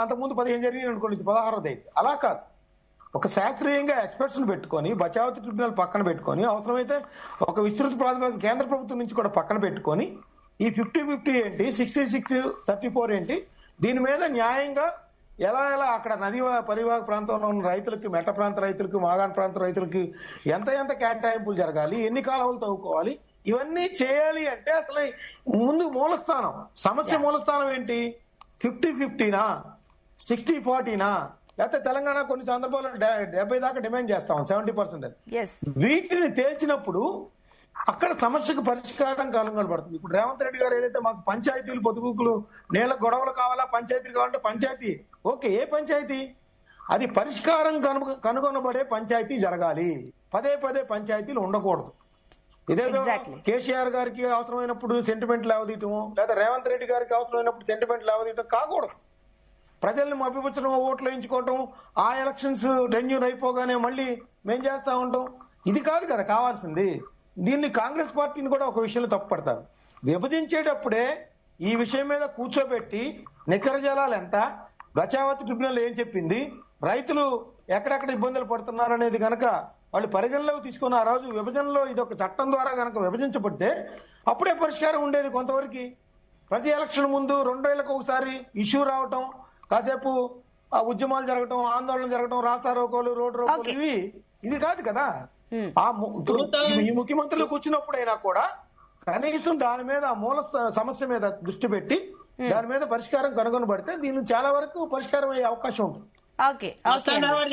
అంతకుముందు 15 జరిగింది అనుకోండి, 16ది అయింది. అలా కాదు, ఒక శాస్త్రీయంగా ఎక్స్పర్ట్స్ ను పెట్టుకొని బచావతి ట్రిబ్యునల్ పక్కన పెట్టుకొని అవసరమైతే ఒక విస్తృత ప్రాతిపదికన కేంద్ర ప్రభుత్వం నుంచి కూడా పక్కన పెట్టుకొని ఈ 50-50 ఏంటి, 66-34 ఏంటి, దీని మీద న్యాయంగా ఎలా అక్కడ నది పరివాహక ప్రాంతంలో ఉన్న రైతులకి, మెట్ట ప్రాంత రైతులకి, మాగాన్ ప్రాంత రైతులకి ఎంత కేటాయింపులు జరగాలి, ఎన్ని కాలువలు తవ్వుకోవాలి, ఇవన్నీ చేయాలి అంటే అసలు ముందు మూలస్థానం, సమస్య మూలస్థానం ఏంటి? 50-50నా, 60-40నా, లేకపోతే తెలంగాణ కొన్ని సందర్భాల్లో 70 దాకా డిమాండ్ చేస్తాం, 70%. ఎస్ వీటిని తేల్చినప్పుడు అక్కడ సమస్యకు పరిష్కారం కనుగొనబడుతుంది. ఇప్పుడు రేవంత్ రెడ్డి గారు ఏదైతే మాకు పంచాయతీలు పొదుగుకులు నీళ్ళ గొడవలు కావాలా, పంచాయతీలు కావాలంటే పంచాయతీ, ఓకే, ఏ పంచాయతీ? అది పరిష్కారం కనుగొనబడే పంచాయతీ జరగాలి. పదే పదే పంచాయతీలు ఉండకూడదు. ఇదేదో Exactly. కేసీఆర్ గారికి అవసరమైనప్పుడు సెంటిమెంట్ లేవదీయటము, లేదా రేవంత్ రెడ్డి గారికి అవసరమైనప్పుడు సెంటిమెంట్ లేవదీయటం కాకూడదు. ప్రజల్ని మభ్యపుచ్చడం, ఓట్లు వేయించుకోవటం, ఆ ఎలక్షన్స్ రెన్యూర్ అయిపోగానే మళ్ళీ మేం చేస్తా ఉంటాం, ఇది కాదు కదా కావాల్సింది. దీన్ని కాంగ్రెస్ పార్టీని కూడా ఒక విషయంలో తప్పుపడతారు. విభజించేటప్పుడే ఈ విషయం మీద కూర్చోబెట్టి నికర జలాలు ఎంత, గచావతి ట్రిబ్యునల్ ఏం చెప్పింది, రైతులు ఎక్కడెక్కడ ఇబ్బందులు పడుతున్నారు అనేది గనక వాళ్ళు పరిగణలోకి తీసుకుని ఆ రోజు విభజనలో ఇది ఒక చట్టం ద్వారా గనక విభజించబడితే అప్పుడే పరిష్కారం ఉండేది కొంతవరకు. ప్రతి ఎలక్షన్ ముందు 2 ఏళ్లకు ఒకసారి ఇష్యూ రావటం, కాసేపు ఆ ఉద్యమాలు జరగటం, ఆందోళన జరగటం, రాస్తారోకోలు, రోడ్డు రోకోలు, ఇవి కాదు కదా. ఈ ముఖ్యమంత్రులు కూర్చున్నప్పుడైనా కూడా కనీసం దాని మీద ఆ మూల సమస్య మీద దృష్టి పెట్టి దాని మీద పరిష్కారం కనుగొనబడితే దీన్ని చాలా వరకు పరిష్కారం అయ్యే అవకాశం ఉంటుంది. మస్తాన్ గారు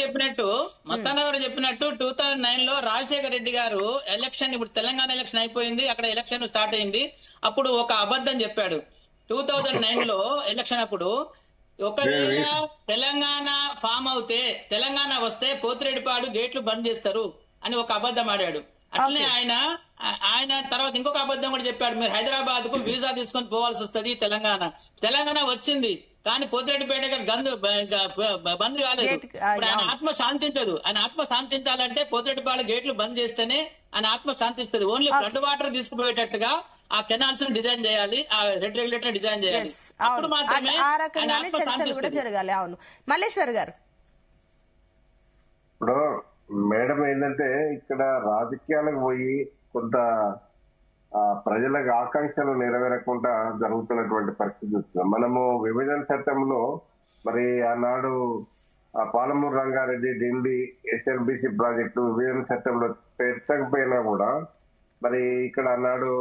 చెప్పినట్టు 2009 లో రాజశేఖర రెడ్డి గారు ఎలక్షన్, ఇప్పుడు తెలంగాణ ఎలక్షన్ అయిపోయింది, అక్కడ ఎలక్షన్ స్టార్ట్ అయింది. అప్పుడు ఒక అబద్ధం చెప్పాడు. 2009 లో ఎలక్షన్ అప్పుడు, ఒకవేళ తెలంగాణ ఫామ్ అవుతే, తెలంగాణ వస్తే పోతిరెడ్డిపాడు గేట్లు బంద్ చేస్తారు అని ఒక అబద్ధం ఆడాడు. అట్లనే ఆయన తర్వాత ఇంకొక అబద్ధం కూడా చెప్పాడు, మీరు హైదరాబాద్ కు వీసా తీసుకొని పోవాల్సి వస్తుంది, తెలంగాణ వచ్చింది కానీ పోతిరెడ్డిపేట బంద్ కాలేదు. ఇప్పుడు ఆయన ఆత్మ శాంతించదు. ఆయన ఆత్మ శాంతించాలంటే పోతిరెడ్డిపాడు గేట్లు బంద్ చేస్తేనే ఆయన ఆత్మ శాంతిస్తుంది. ఓన్లీ ఫ్లడ్ వాటర్ తీసుకుపోయేటట్టుగా ఆ కెనాల్స్ డిజైన్ చేయాలి, ఆ రెడ్ రెగ్యులేటర్ డిజైన్ చేయాలి. అప్పుడు మాత్రమే చర్చలు కూడా జరగాలి. అవును, మల్లేశ్వర్ గారు. ఇప్పుడు మేడం ఏంటంటే ఇక్కడ రాజకీయాలకు పోయి కొంత ప్రజలకు ఆకాంక్షలు నెరవేరకుండా జరుగుతున్నటువంటి పరిస్థితి చూస్తున్నాం. మనము విభజన చట్టంలో మరి ఆనాడు పాలమూరు రంగారెడ్డి డిండి ఎస్ఎల్బిసి ప్రాజెక్టు విభజన చట్టంలో పెట్టకపోయినా కూడా మరి ఇక్కడ ఆనాడు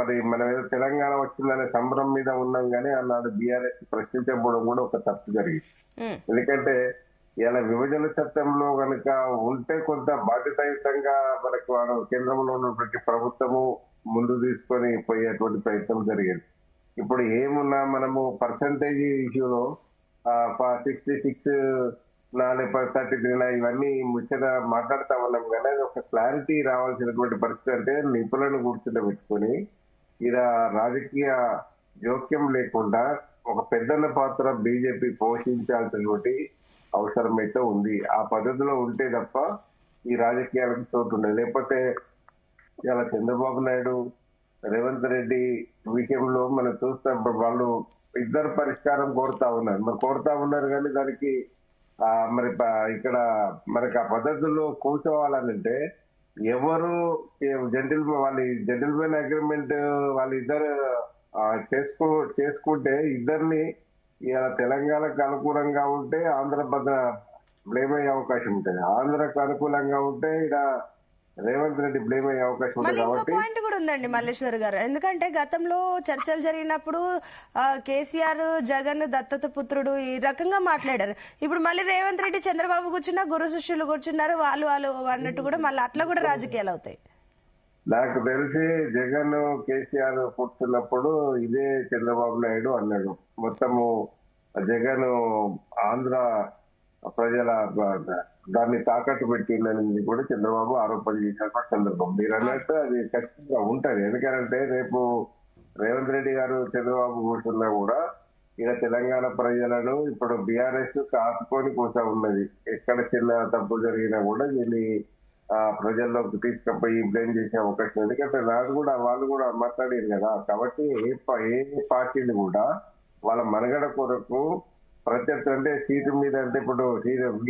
మరి మన ఏదో తెలంగాణ వచ్చిందనే సంబరం మీద ఉన్నాం, కానీ ఆనాడు బీఆర్ఎస్ ప్రశ్నించకపోవడం కూడా ఒక తప్పు జరిగింది. ఎందుకంటే ఇలా విభజన చట్టంలో కనుక ఉంటే కొంత బాధ్యతాయుతంగా మనకు కేంద్రంలో ఉన్నటువంటి ప్రభుత్వము ముందు తీసుకొని పోయేటువంటి ప్రయత్నం జరిగింది. ఇప్పుడు ఏమున్నా మనము పర్సంటేజ్ ఇష్యూలో 66 33 ఇవన్నీ ముచ్చట మాట్లాడుతా ఉన్నాం, కానీ అది ఒక క్లారిటీ రావాల్సినటువంటి పరిస్థితి. అంటే నిపుణులను కూర్చుండబెట్టుకొని ఇలా రాజకీయ జోక్యం లేకుండా ఒక పెద్దన్న పాత్ర బీజేపీ పోషించాల్సినటువంటి అవసరం అయితే ఉంది. ఆ పద్ధతిలో ఉంటే తప్ప ఈ రాజకీయాలకు చోటు ఉండదు. లేకపోతే ఇలా చంద్రబాబు నాయుడు, రేవంత్ రెడ్డి విషయంలో మనం చూస్తాం, వాళ్ళు ఇద్దరు పరిష్కారం కోరుతా ఉన్నారు కానీ దానికి మరి ఇక్కడ మనకి ఆ పద్ధతుల్లో కూర్చోవాలనంటే ఎవరు జెంటిల్మెన్ అగ్రిమెంట్ వాళ్ళు ఇద్దరు చేసుకుంటే ఇద్దరిని ఇలా తెలంగాణకు అనుకూలంగా ఉంటే ఆంధ్ర బ్లేమ్ అయ్యే అవకాశం ఉంటుంది, ఆంధ్రకు అనుకూలంగా ఉంటే ఇక్కడ రేవంత్ రెడ్డి బ్లేమ్ అయ్యే అవకాశం ఉంటుంది. ఇంకో పాయింట్ కూడా ఉందండి మల్లేశ్వర్ గారు, ఎందుకంటే గతంలో చర్చలు జరిగినప్పుడు కేసీఆర్ జగన్ దత్తత పుత్రుడు ఈ రకంగా మాట్లాడారు. ఇప్పుడు మళ్ళీ రేవంత్ రెడ్డి చంద్రబాబు కూర్చున్నా, గురు శిష్యులు కూర్చున్నారు, వాళ్ళు అన్నట్టు కూడా మళ్ళీ అట్లా కూడా రాజకీయాలు అవుతాయి. నాకు తెలిసి జగన్ కేసీఆర్ కూర్చున్నప్పుడు ఇదే చంద్రబాబు నాయుడు అన్నాడు, మొత్తము జగన్ ఆంధ్ర ప్రజల దాన్ని తాకట్టు పెట్టిందని కూడా చంద్రబాబు ఆరోపణ చేసిన సందర్భం. మీరు అన్నట్టు అది ఖచ్చితంగా ఉంటది. ఎందుకంటే రేపు రేవంత్ రెడ్డి గారు చంద్రబాబు కూర్చున్నా కూడా ఇక తెలంగాణ ప్రజలను ఇప్పుడు బీఆర్ఎస్ కాసుకొని కూర్చో ఉన్నది. ఎక్కడ చిన్న తప్పు జరిగినా కూడా దీన్ని ప్రజల్లోకి తీసుకుపోయి బ్లేమ్ చేసే అవకాశం ఉంది. ఎందుకంటే వాళ్ళు కూడా మాట్లాడారు కదా. కాబట్టి ఏ పార్టీని కూడా వాళ్ళ మనుగడ కొరకు ప్రత్యర్థి అంటే సీటు మీద, అంటే ఇప్పుడు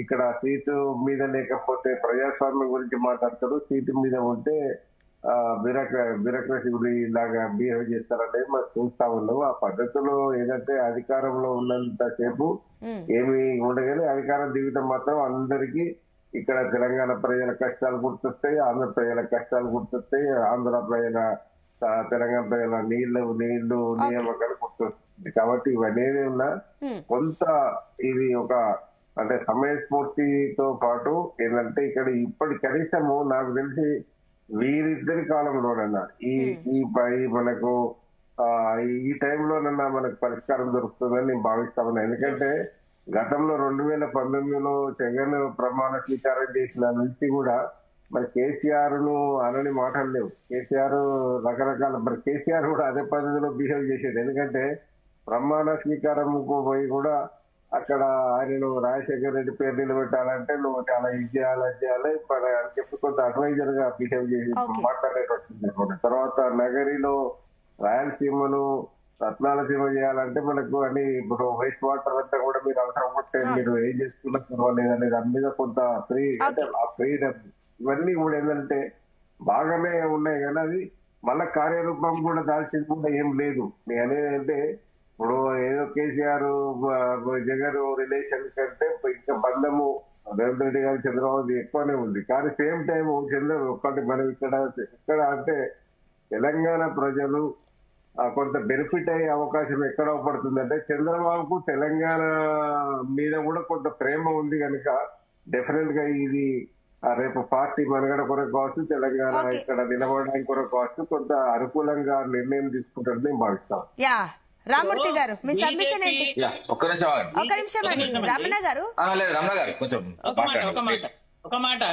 ఇక్కడ సీటు మీద లేకపోతే ప్రజాస్వామ్యం గురించి మాట్లాడతారు, సీటు మీద ఉంటే బ్యూరోక్రసీ లాగా బిహేవ్ చేస్తారనేది మనం చూస్తా ఉన్నాం. ఆ పద్ధతిలో ఏదంటే అధికారంలో ఉన్నంత సేపు ఏమి ఉండగానే అధికారం దిగుతాం మాత్రం అందరికీ ఇక్కడ తెలంగాణ ప్రజల కష్టాలు గుర్తొస్తాయి, ఆంధ్ర ప్రజల కష్టాలు గుర్తొస్తాయి, ఆంధ్ర ప్రజల తెలంగాణ ప్రజల నీళ్లు నియామకాలు గుర్తొస్తుంది. కాబట్టి ఇవన్నీ ఉన్నా కొంత ఇది ఒక అంటే సమయస్ఫూర్తితో పాటు ఏంటంటే ఇక్కడ ఇప్పటి కనీసము నాకు తెలిసి వీరిద్దరి కాలంలోనన్నా మనకు ఈ టైంలోనన్నా మనకు పరిష్కారం దొరుకుతుందని నేను భావిస్తాను. ఎందుకంటే గతంలో 2019లో జగన్ ప్రమాణ స్వీకారం చేసిన నుంచి కూడా మరి కేసీఆర్ ను అనని మాటలు లేవు. కేసీఆర్ రకరకాల మరి కేసీఆర్ కూడా అదే పద్ధతిలో బిహేవ్ చేసేది. ఎందుకంటే ప్రమాణ స్వీకారంకు పోయి కూడా అక్కడ ఆయనను రాజశేఖర రెడ్డి పేరు నిలబెట్టాలంటే నువ్వు చాలా ఇది చేయాలి అది చేయాలి అని చెప్పి కొంత అడ్వైజర్ గా బిహేవ్ చేసి మాట్లాడేటట్టుంది. తర్వాత నగరిలో రాయలసీమను రత్నాలసీమ చేయాలంటే మనకు అని ఇప్పుడు వేస్ట్ వాటర్ అంతా కూడా మీరు అవసరం పట్టే మీరు ఏం చేసుకున్నా పర్వాలేదు అనేది దాని మీద కొంత ఫ్రీ అంటే ఆ ఫ్రీడమ్ ఇవన్నీ కూడా ఏంటంటే బాగానే ఉన్నాయి కానీ అది మళ్ళా కార్యరూపం కూడా దాల్చింది కూడా ఏం లేదు. నేను అనేది అంటే ఇప్పుడు ఏదో కేసీఆర్ జగన్ రిలేషన్ కంటే ఇంకా బంధము రేవంత్ రెడ్డి గారు చంద్రబాబు ఎక్కువనే ఉంది. కానీ సేమ్ టైం ఒకటి మనం ఇక్కడ అంటే తెలంగాణ ప్రజలు కొంత బెనిఫిట్ అయ్యే అవకాశం ఎక్కడ పడుతుందంటే చంద్రబాబుకు తెలంగాణ మీద కూడా కొంత ప్రేమ ఉంది కనుక డెఫినెట్ గా ఇది రేపు పార్టీ మనగడ కొరకు కావచ్చు తెలంగాణ ఇక్కడ నిలబడడానికి కొరకు కావచ్చు కొంత అనుకూలంగా నిర్ణయం తీసుకుంటారని నేను భావిస్తాను. రామూర్తి గారు మీ సబ్మిషన్ ఏంటి? ఒక్క నిమిషం అండి రమణ గారు. ఒక మాట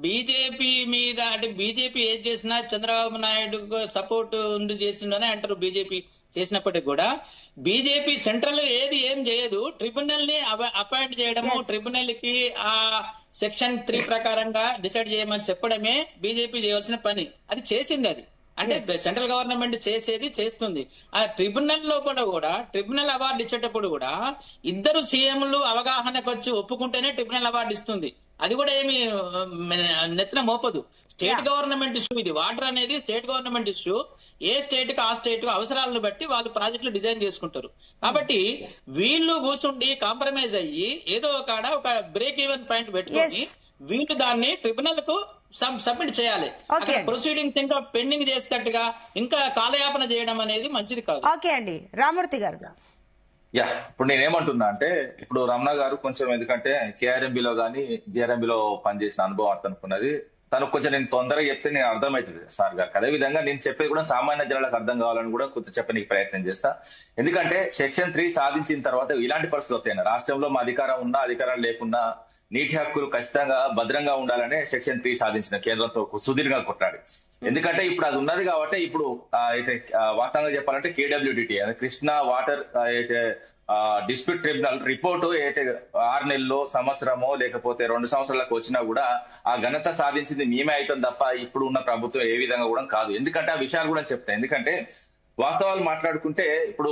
బీజేపీ మీద అంటే బీజేపీ ఏది చేసినా చంద్రబాబు నాయుడు సపోర్ట్ ఉండి చేసిండని అంటారు. బీజేపీ చేసినప్పటికీ కూడా బీజేపీ సెంట్రల్ ఏం చేయదు. ట్రిబ్యునల్ ని అపాయింట్ చేయడము, ట్రిబ్యునల్ కి ఆ సెక్షన్ 3 ప్రకారంగా డిసైడ్ చేయమని చెప్పడమే బీజేపీ చేయవలసిన పని. అది చేసింది. అది అంటే సెంట్రల్ గవర్నమెంట్ చేస్తుంది. ఆ ట్రిబ్యునల్ లో కూడా ట్రిబ్యునల్ అవార్డు ఇచ్చేటప్పుడు కూడా ఇద్దరు సీఎంలు అవగాహనకు వచ్చి ఒప్పుకుంటేనే ట్రిబ్యునల్ అవార్డు ఇస్తుంది. అది కూడా ఏమి నెత్తిన మోపదు. స్టేట్ గవర్నమెంట్ ఇష్యూ ఇది. వాటర్ అనేది స్టేట్ గవర్నమెంట్ ఇష్యూ. ఏ స్టేట్ కి ఆ స్టేట్ అవసరాలను బట్టి వాళ్ళు ప్రాజెక్టులు డిజైన్ చేసుకుంటారు. కాబట్టి వీళ్ళు కూర్చుండి కాంప్రమైజ్ అయ్యి ఏదో ఒక బ్రేక్ ఈవెన్ పాయింట్ పెట్టుకొని వీళ్ళు దాన్ని ట్రిబ్యునల్ కు సబ్మిట్ చేయాలి. ప్రొసీడింగ్స్ ఇంకా పెండింగ్ చేసేటట్టుగా ఇంకా కాలయాపన చేయడం అనేది మంచిది కాదు. ఓకే అండి రామూర్తి గారు. ఇప్పుడు నేనేమంటున్నా అంటే ఇప్పుడు రమణ గారు కొంచెం ఎందుకంటే కేఆర్ఎంబిలో గానీ జిఆర్ఎంబిలో పనిచేసిన అనుభవం అనుకున్నది తను కొంచెం నేను తొందరగా చెప్తే నేను అర్థమవుతుంది సార్ గారికి. అదే విధంగా నేను చెప్పేది కూడా సామాన్య జనాలకు అర్థం కావాలని కూడా కొంచెం చెప్పడానికి ప్రయత్నం చేస్తా. ఎందుకంటే సెక్షన్ 3 సాధించిన తర్వాత ఇలాంటి పరిస్థితులు వస్తాయి. రాష్ట్రంలో మా అధికారం ఉన్నా అధికారం లేకున్నా నీటి హక్కులు ఖచ్చితంగా భద్రంగా ఉండాలనే సెక్షన్ 3 సాధించిన కేంద్రంతో సుదీర్ఘంగా కొట్లాడి. ఎందుకంటే ఇప్పుడు అది ఉన్నది కాబట్టి ఇప్పుడు అయితే వాస్తవంగా చెప్పాలంటే కేడబ్ల్యూడిటి కృష్ణా వాటర్ అయితే డిస్ప్యూట్ ట్రిబ్యునల్ రిపోర్టు అయితే 6 నెలల్లో సంవత్సరమో లేకపోతే 2 సంవత్సరాలకు వచ్చినా కూడా ఆ ఘనత సాధించింది మేమే అవుతాం తప్ప ఇప్పుడు ఉన్న ప్రభుత్వం ఏ విధంగా కూడా కాదు. ఎందుకంటే ఆ విషయాలు కూడా చెప్తాయి. ఎందుకంటే వాస్తవాలు మాట్లాడుకుంటే ఇప్పుడు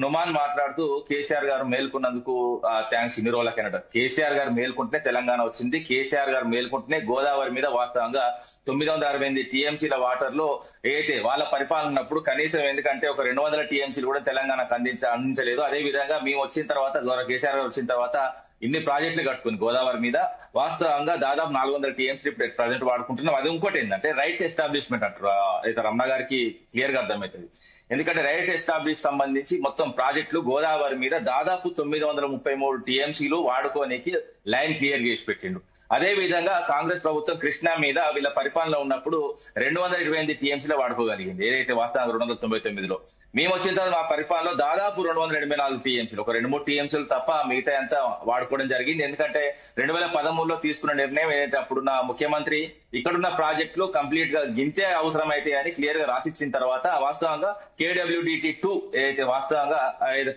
నుమాన్ మాట్లాడుతూ కేసీఆర్ గారు మేల్కొన్నందుకు థ్యాంక్స్ ఇన్ని రోజులకైనా. కేసీఆర్ గారు మేల్కొంటే తెలంగాణ వచ్చింది. కేసీఆర్ గారు మేల్కొంటేనే గోదావరి మీద వాస్తవంగా 968 టీఎంసీల వాటర్ లో అయితే వాళ్ళ పరిపాలన ఉన్నప్పుడు కనీసం ఎందుకంటే ఒక 200 టీఎంసీలు కూడా తెలంగాణకు అందించలేదు. అదే విధంగా మేము వచ్చిన తర్వాత కేసీఆర్ గారు వచ్చిన తర్వాత ఇన్ని ప్రాజెక్టులు కట్టుకుని గోదావరి మీద వాస్తవంగా దాదాపు 400 టీఎంసీ ప్రజెంట్ వాడుకుంటున్నాం. అది ఇంకోటి ఏంటంటే రైట్ ఎస్టాబ్లిష్మెంట్ అంటారు. అయితే రమణ గారికి క్లియర్ గా అర్థమవుతుంది. ఎందుకంటే రైట్ ఎస్టాబ్లిష్ సంబంధించి మొత్తం ప్రాజెక్టులు గోదావరి మీద దాదాపు 933 టీఎంసీలు వాడుకోనికి లైన్ క్లియర్ చేసి పెట్టిండు. అదే విధంగా కాంగ్రెస్ ప్రభుత్వం కృష్ణా మీద వీళ్ళ పరిపాలన ఉన్నప్పుడు 228 టీఎంసీలో వాడుకోగలిగింది. ఏదైతే వాస్తవంగా 299లో మేము వచ్చిన తర్వాత మా పరిపాలనలో దాదాపు 284 టీఎంసీలు, ఒక 2-3 టీఎంసీలు తప్ప మిగతా అంతా వాడుకోవడం జరిగింది. ఎందుకంటే 2013లో తీసుకున్న నిర్ణయం ఏదైతే అప్పుడున్న ముఖ్యమంత్రి ఇక్కడున్న ప్రాజెక్టులు కంప్లీట్ గా గింతే అవసరమైతే అని క్లియర్ గా రాసిచ్చిన తర్వాత వాస్తవంగా KWDT2 ఏదైతే వాస్తవంగా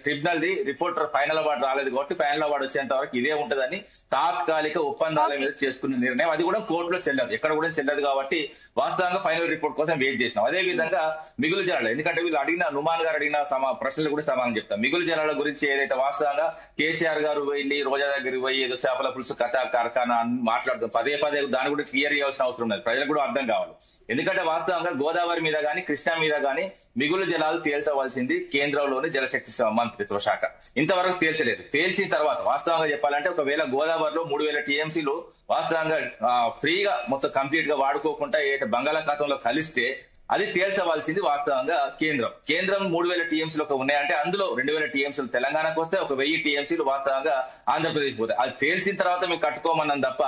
tribunal the report final award రాలేదు కాబట్టి ఫైనల్ అవార్డు వచ్చేంత వరకు ఇదే ఉంటదని తాత్కాలిక ఒప్పందాల మీద చేసుకున్న నిర్ణయం. అది కూడా కోర్టులో చెల్లదు, ఎక్కడ కూడా చెల్లదు. కాబట్టి వాస్తవంగా ఫైనల్ రిపోర్ట్ కోసం వెయిట్ చేసినాం. అదే విధంగా మిగులు జలాలు, ఎందుకంటే వీళ్ళు అడిగిన నుమాన్ గారు అడిగిన ప్రశ్నలు కూడా సమానం చెప్తాం. మిగులు జలాల గురించి ఏదైతే వాస్తవంగా కేసీఆర్ గారు పోయింది రోజా దగ్గరికి పోయి ఏదో చేపల పులుసు కథ కార్ఖానా అని మాట్లాడుతాం పదే దాని కూడా క్లియర్ చేయాల్సిన అవసరం ఉన్నది. ప్రజలకు కూడా అర్థం కావాలి. ఎందుకంటే వాస్తవంగా గోదావరి మీద గానీ కృష్ణా మీద గానీ మిగులు జలాలు తేల్చవలసింది కేంద్రంలోని జలశక్తి మంత్రిత్వ శాఖ. ఇంతవరకు తేల్చలేదు. తేల్చిన తర్వాత వాస్తవంగా చెప్పాలంటే ఒకవేళ గోదావరిలో 3000 టీఎంసీలు వాస్తవంగా ఫ్రీగా మొత్తం కంప్లీట్ గా వాడుకోకుండా బంగాళాఖాతంలో కలిస్తే అది తేల్చవలసింది వాస్తవంగా కేంద్రం 3000 టీఎంసీలు ఒక ఉన్నాయంటే అందులో 2000 టీఎంసీలు తెలంగాణకు వస్తే ఒక 1000 టీఎంసీలు వాస్తవంగా ఆంధ్రప్రదేశ్ పోతాయి. అది తేల్చిన తర్వాత మేము కట్టుకోమన్నాం తప్ప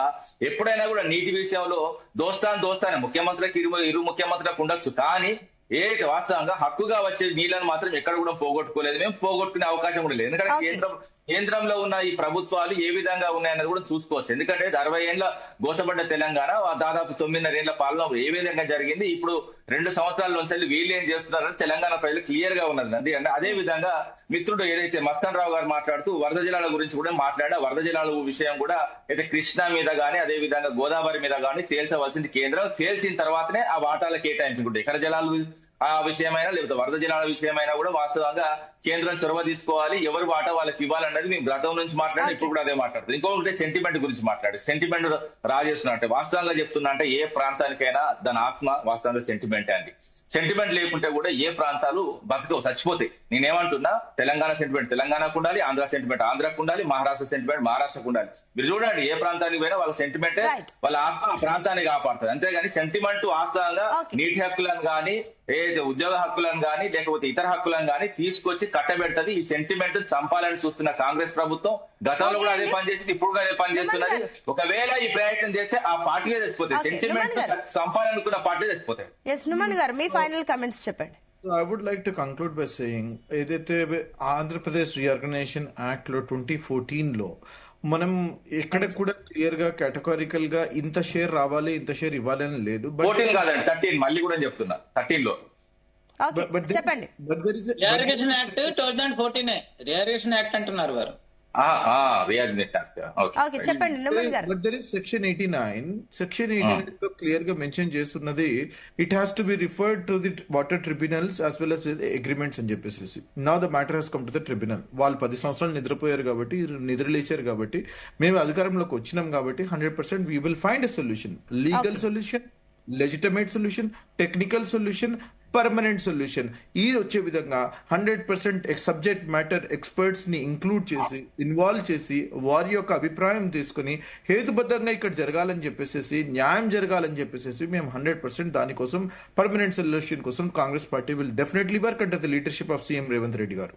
ఎప్పుడైనా కూడా నీటి విషయంలో దోస్తానే ముఖ్యమంత్రికి ఇరు ముఖ్యమంత్రులకు ఉండొచ్చు, కానీ ఏదైతే వాస్తవంగా హక్కుగా వచ్చే నీళ్లను మాత్రం ఎక్కడ కూడా పోగొట్టుకోలేదు, మేము పోగొట్టుకునే అవకాశం కూడా లేదు. ఎందుకంటే కేంద్రంలో ఉన్న ఈ ప్రభుత్వాలు ఏ విధంగా ఉన్నాయన్నది కూడా చూసుకోవచ్చు. ఎందుకంటే 60 ఏళ్ల గోసపడ్డ తెలంగాణ దాదాపు 9.5 ఏళ్ల పాలన ఏ విధంగా జరిగింది, ఇప్పుడు 2 సంవత్సరాల నుంచి వీళ్ళు ఏం చేస్తున్నారని తెలంగాణ ప్రజలు క్లియర్ గా ఉన్నది. అందుకంటే అదే విధంగా మిత్రుడు ఏదైతే మస్తాన్ రావు గారు మాట్లాడుతూ వరద జలాల గురించి కూడా మాట్లాడా, వరద జలాల విషయం కూడా అయితే కృష్ణా మీద గానీ అదే విధంగా గోదావరి మీద గానీ తేల్చవలసింది కేంద్రం. తేల్చిన తర్వాతనే ఆ వాటాల కేటాయింపు ఉంటాయి. ఎకర జలాలు ఆ విషయమైనా లేకపోతే వరద జలాల విషయమైనా కూడా వాస్తవంగా కేంద్రం చొరవ తీసుకోవాలి, ఎవరు వాటా వాళ్ళకి ఇవ్వాలన్నది మేము గతం నుంచి మాట్లాడి ఇప్పుడు కూడా అదే మాట్లాడుతుంది. ఇంకొకటి సెంటిమెంట్ గురించి మాట్లాడు, సెంటిమెంట్ రాజేస్తున్నట్టే వాస్తవంగా చెప్తున్నా అంటే ఏ ప్రాంతానికైనా దాని ఆత్మ వాస్తవంగా సెంటిమెంటే అండి. సెంటిమెంట్ లేకుంటే కూడా ఏ ప్రాంతాలు బతకవు, చచ్చిపోతాయి. నేనేమంటున్నా, తెలంగాణ సెంటిమెంట్ తెలంగాణకు ఉండాలి, ఆంధ్ర సెంటిమెంట్ ఆంధ్రాకు ఉండాలి, మహారాష్ట్ర సెంటిమెంట్ మహారాష్ట్రకు ఉండాలి. మీరు చూడండి ఏ ప్రాంతానికి పోయినా వాళ్ళ సెంటిమెంటే వాళ్ళ ఆత్మ ఆ ప్రాంతాన్ని కాపాడుతుంది. అంతేగాని సెంటిమెంట్ వాస్తవంగా నీటి హక్కులను గానీ ఏదైతే ఉద్యోగ హక్కులను గానీ లేకపోతే ఇతర హక్కులను గానీ తీసుకొచ్చి కట్టబెడుతుంది. ఈ సెంటిమెంట్ చంపాలని చూస్తున్న కాంగ్రెస్ ప్రభుత్వం గతంలో కూడా అదే పనిచేసింది, ఇప్పుడు కూడా అదే పనిచేస్తున్నది. ఒకవేళ ఈ ప్రయత్నం చేస్తే ఆ పార్టీలే చచ్చిపోతాయి, సెంటిమెంట్ చంపాలనుకున్న పార్టీలే చచ్చిపోతాయి. ఫైనల్ కమెంట్స్ చెప్పండి. I would like to conclude by saying ఏదైతే ఆంధ్రప్రదేశ్ రీఆర్గనైజేషన్ యాక్ట్ లో 2014 లో మనం ఎక్కడ కూడా క్లియర్ గా కేటగారికల్ గా ఇంత షేర్ రావాలి ఇంత షేర్ ఇవ్వాలి అని లేదు. 14 కాదండి 13, మళ్ళీ కూడా చెప్తున్నా 13 లో చెప్పండి. రియారిగేషన్ యాక్ట్ 2014 రియారిగేషన్ యాక్ట్ అంటున్నారు వారు. చెప్పండి. But there is section 89. Section 89 లో క్లియర్ గా మెన్షన్ చేస్తున్నది it has to be referred to the water tribunals as well as agreements అని చెప్పేసి. Now the matter has come to the tribunal. వాళ్ళు 10 సంవత్సరాలు నిద్రపోయారు కాబట్టి నిద్రలేచారు కాబట్టి మేము అధికారంలోకి వచ్చినాం కాబట్టి 100% we will find a solution, legal solution, legitimate solution, technical solution, permanent solution. ఇది వచ్చే విధంగా 100% సబ్జెక్ట్ మ్యాటర్ ఎక్స్పర్ట్స్ ని ఇంక్లూడ్ చేసి ఇన్వాల్వ్ చేసి వారి యొక్క అభిప్రాయం తీసుకుని హేతుబద్ధంగా ఇక్కడ జరగాలని చెప్పేసి న్యాయం జరగాలని చెప్పేసి మేము 100% దానికోసం పర్మనెంట్ సొల్యూషన్ కోసం Congress party will definitely work under the leadership of CM Revanth Reddy గారు.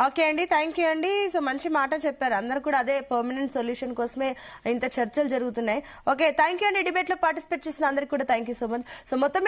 ఓకే అండి, థ్యాంక్ యూ అండి. సో మంచి మాట చెప్పారు. అందరు కూడా అదే పర్మనెంట్ సొల్యూషన్ కోసమే ఇంత చర్చలు జరుగుతున్నాయి. ఓకే, థ్యాంక్ యూ అండి. డిబేట్ లో పార్టిసిపేట్ చేసిన అందరికి కూడా thank you so much. So మొత్తం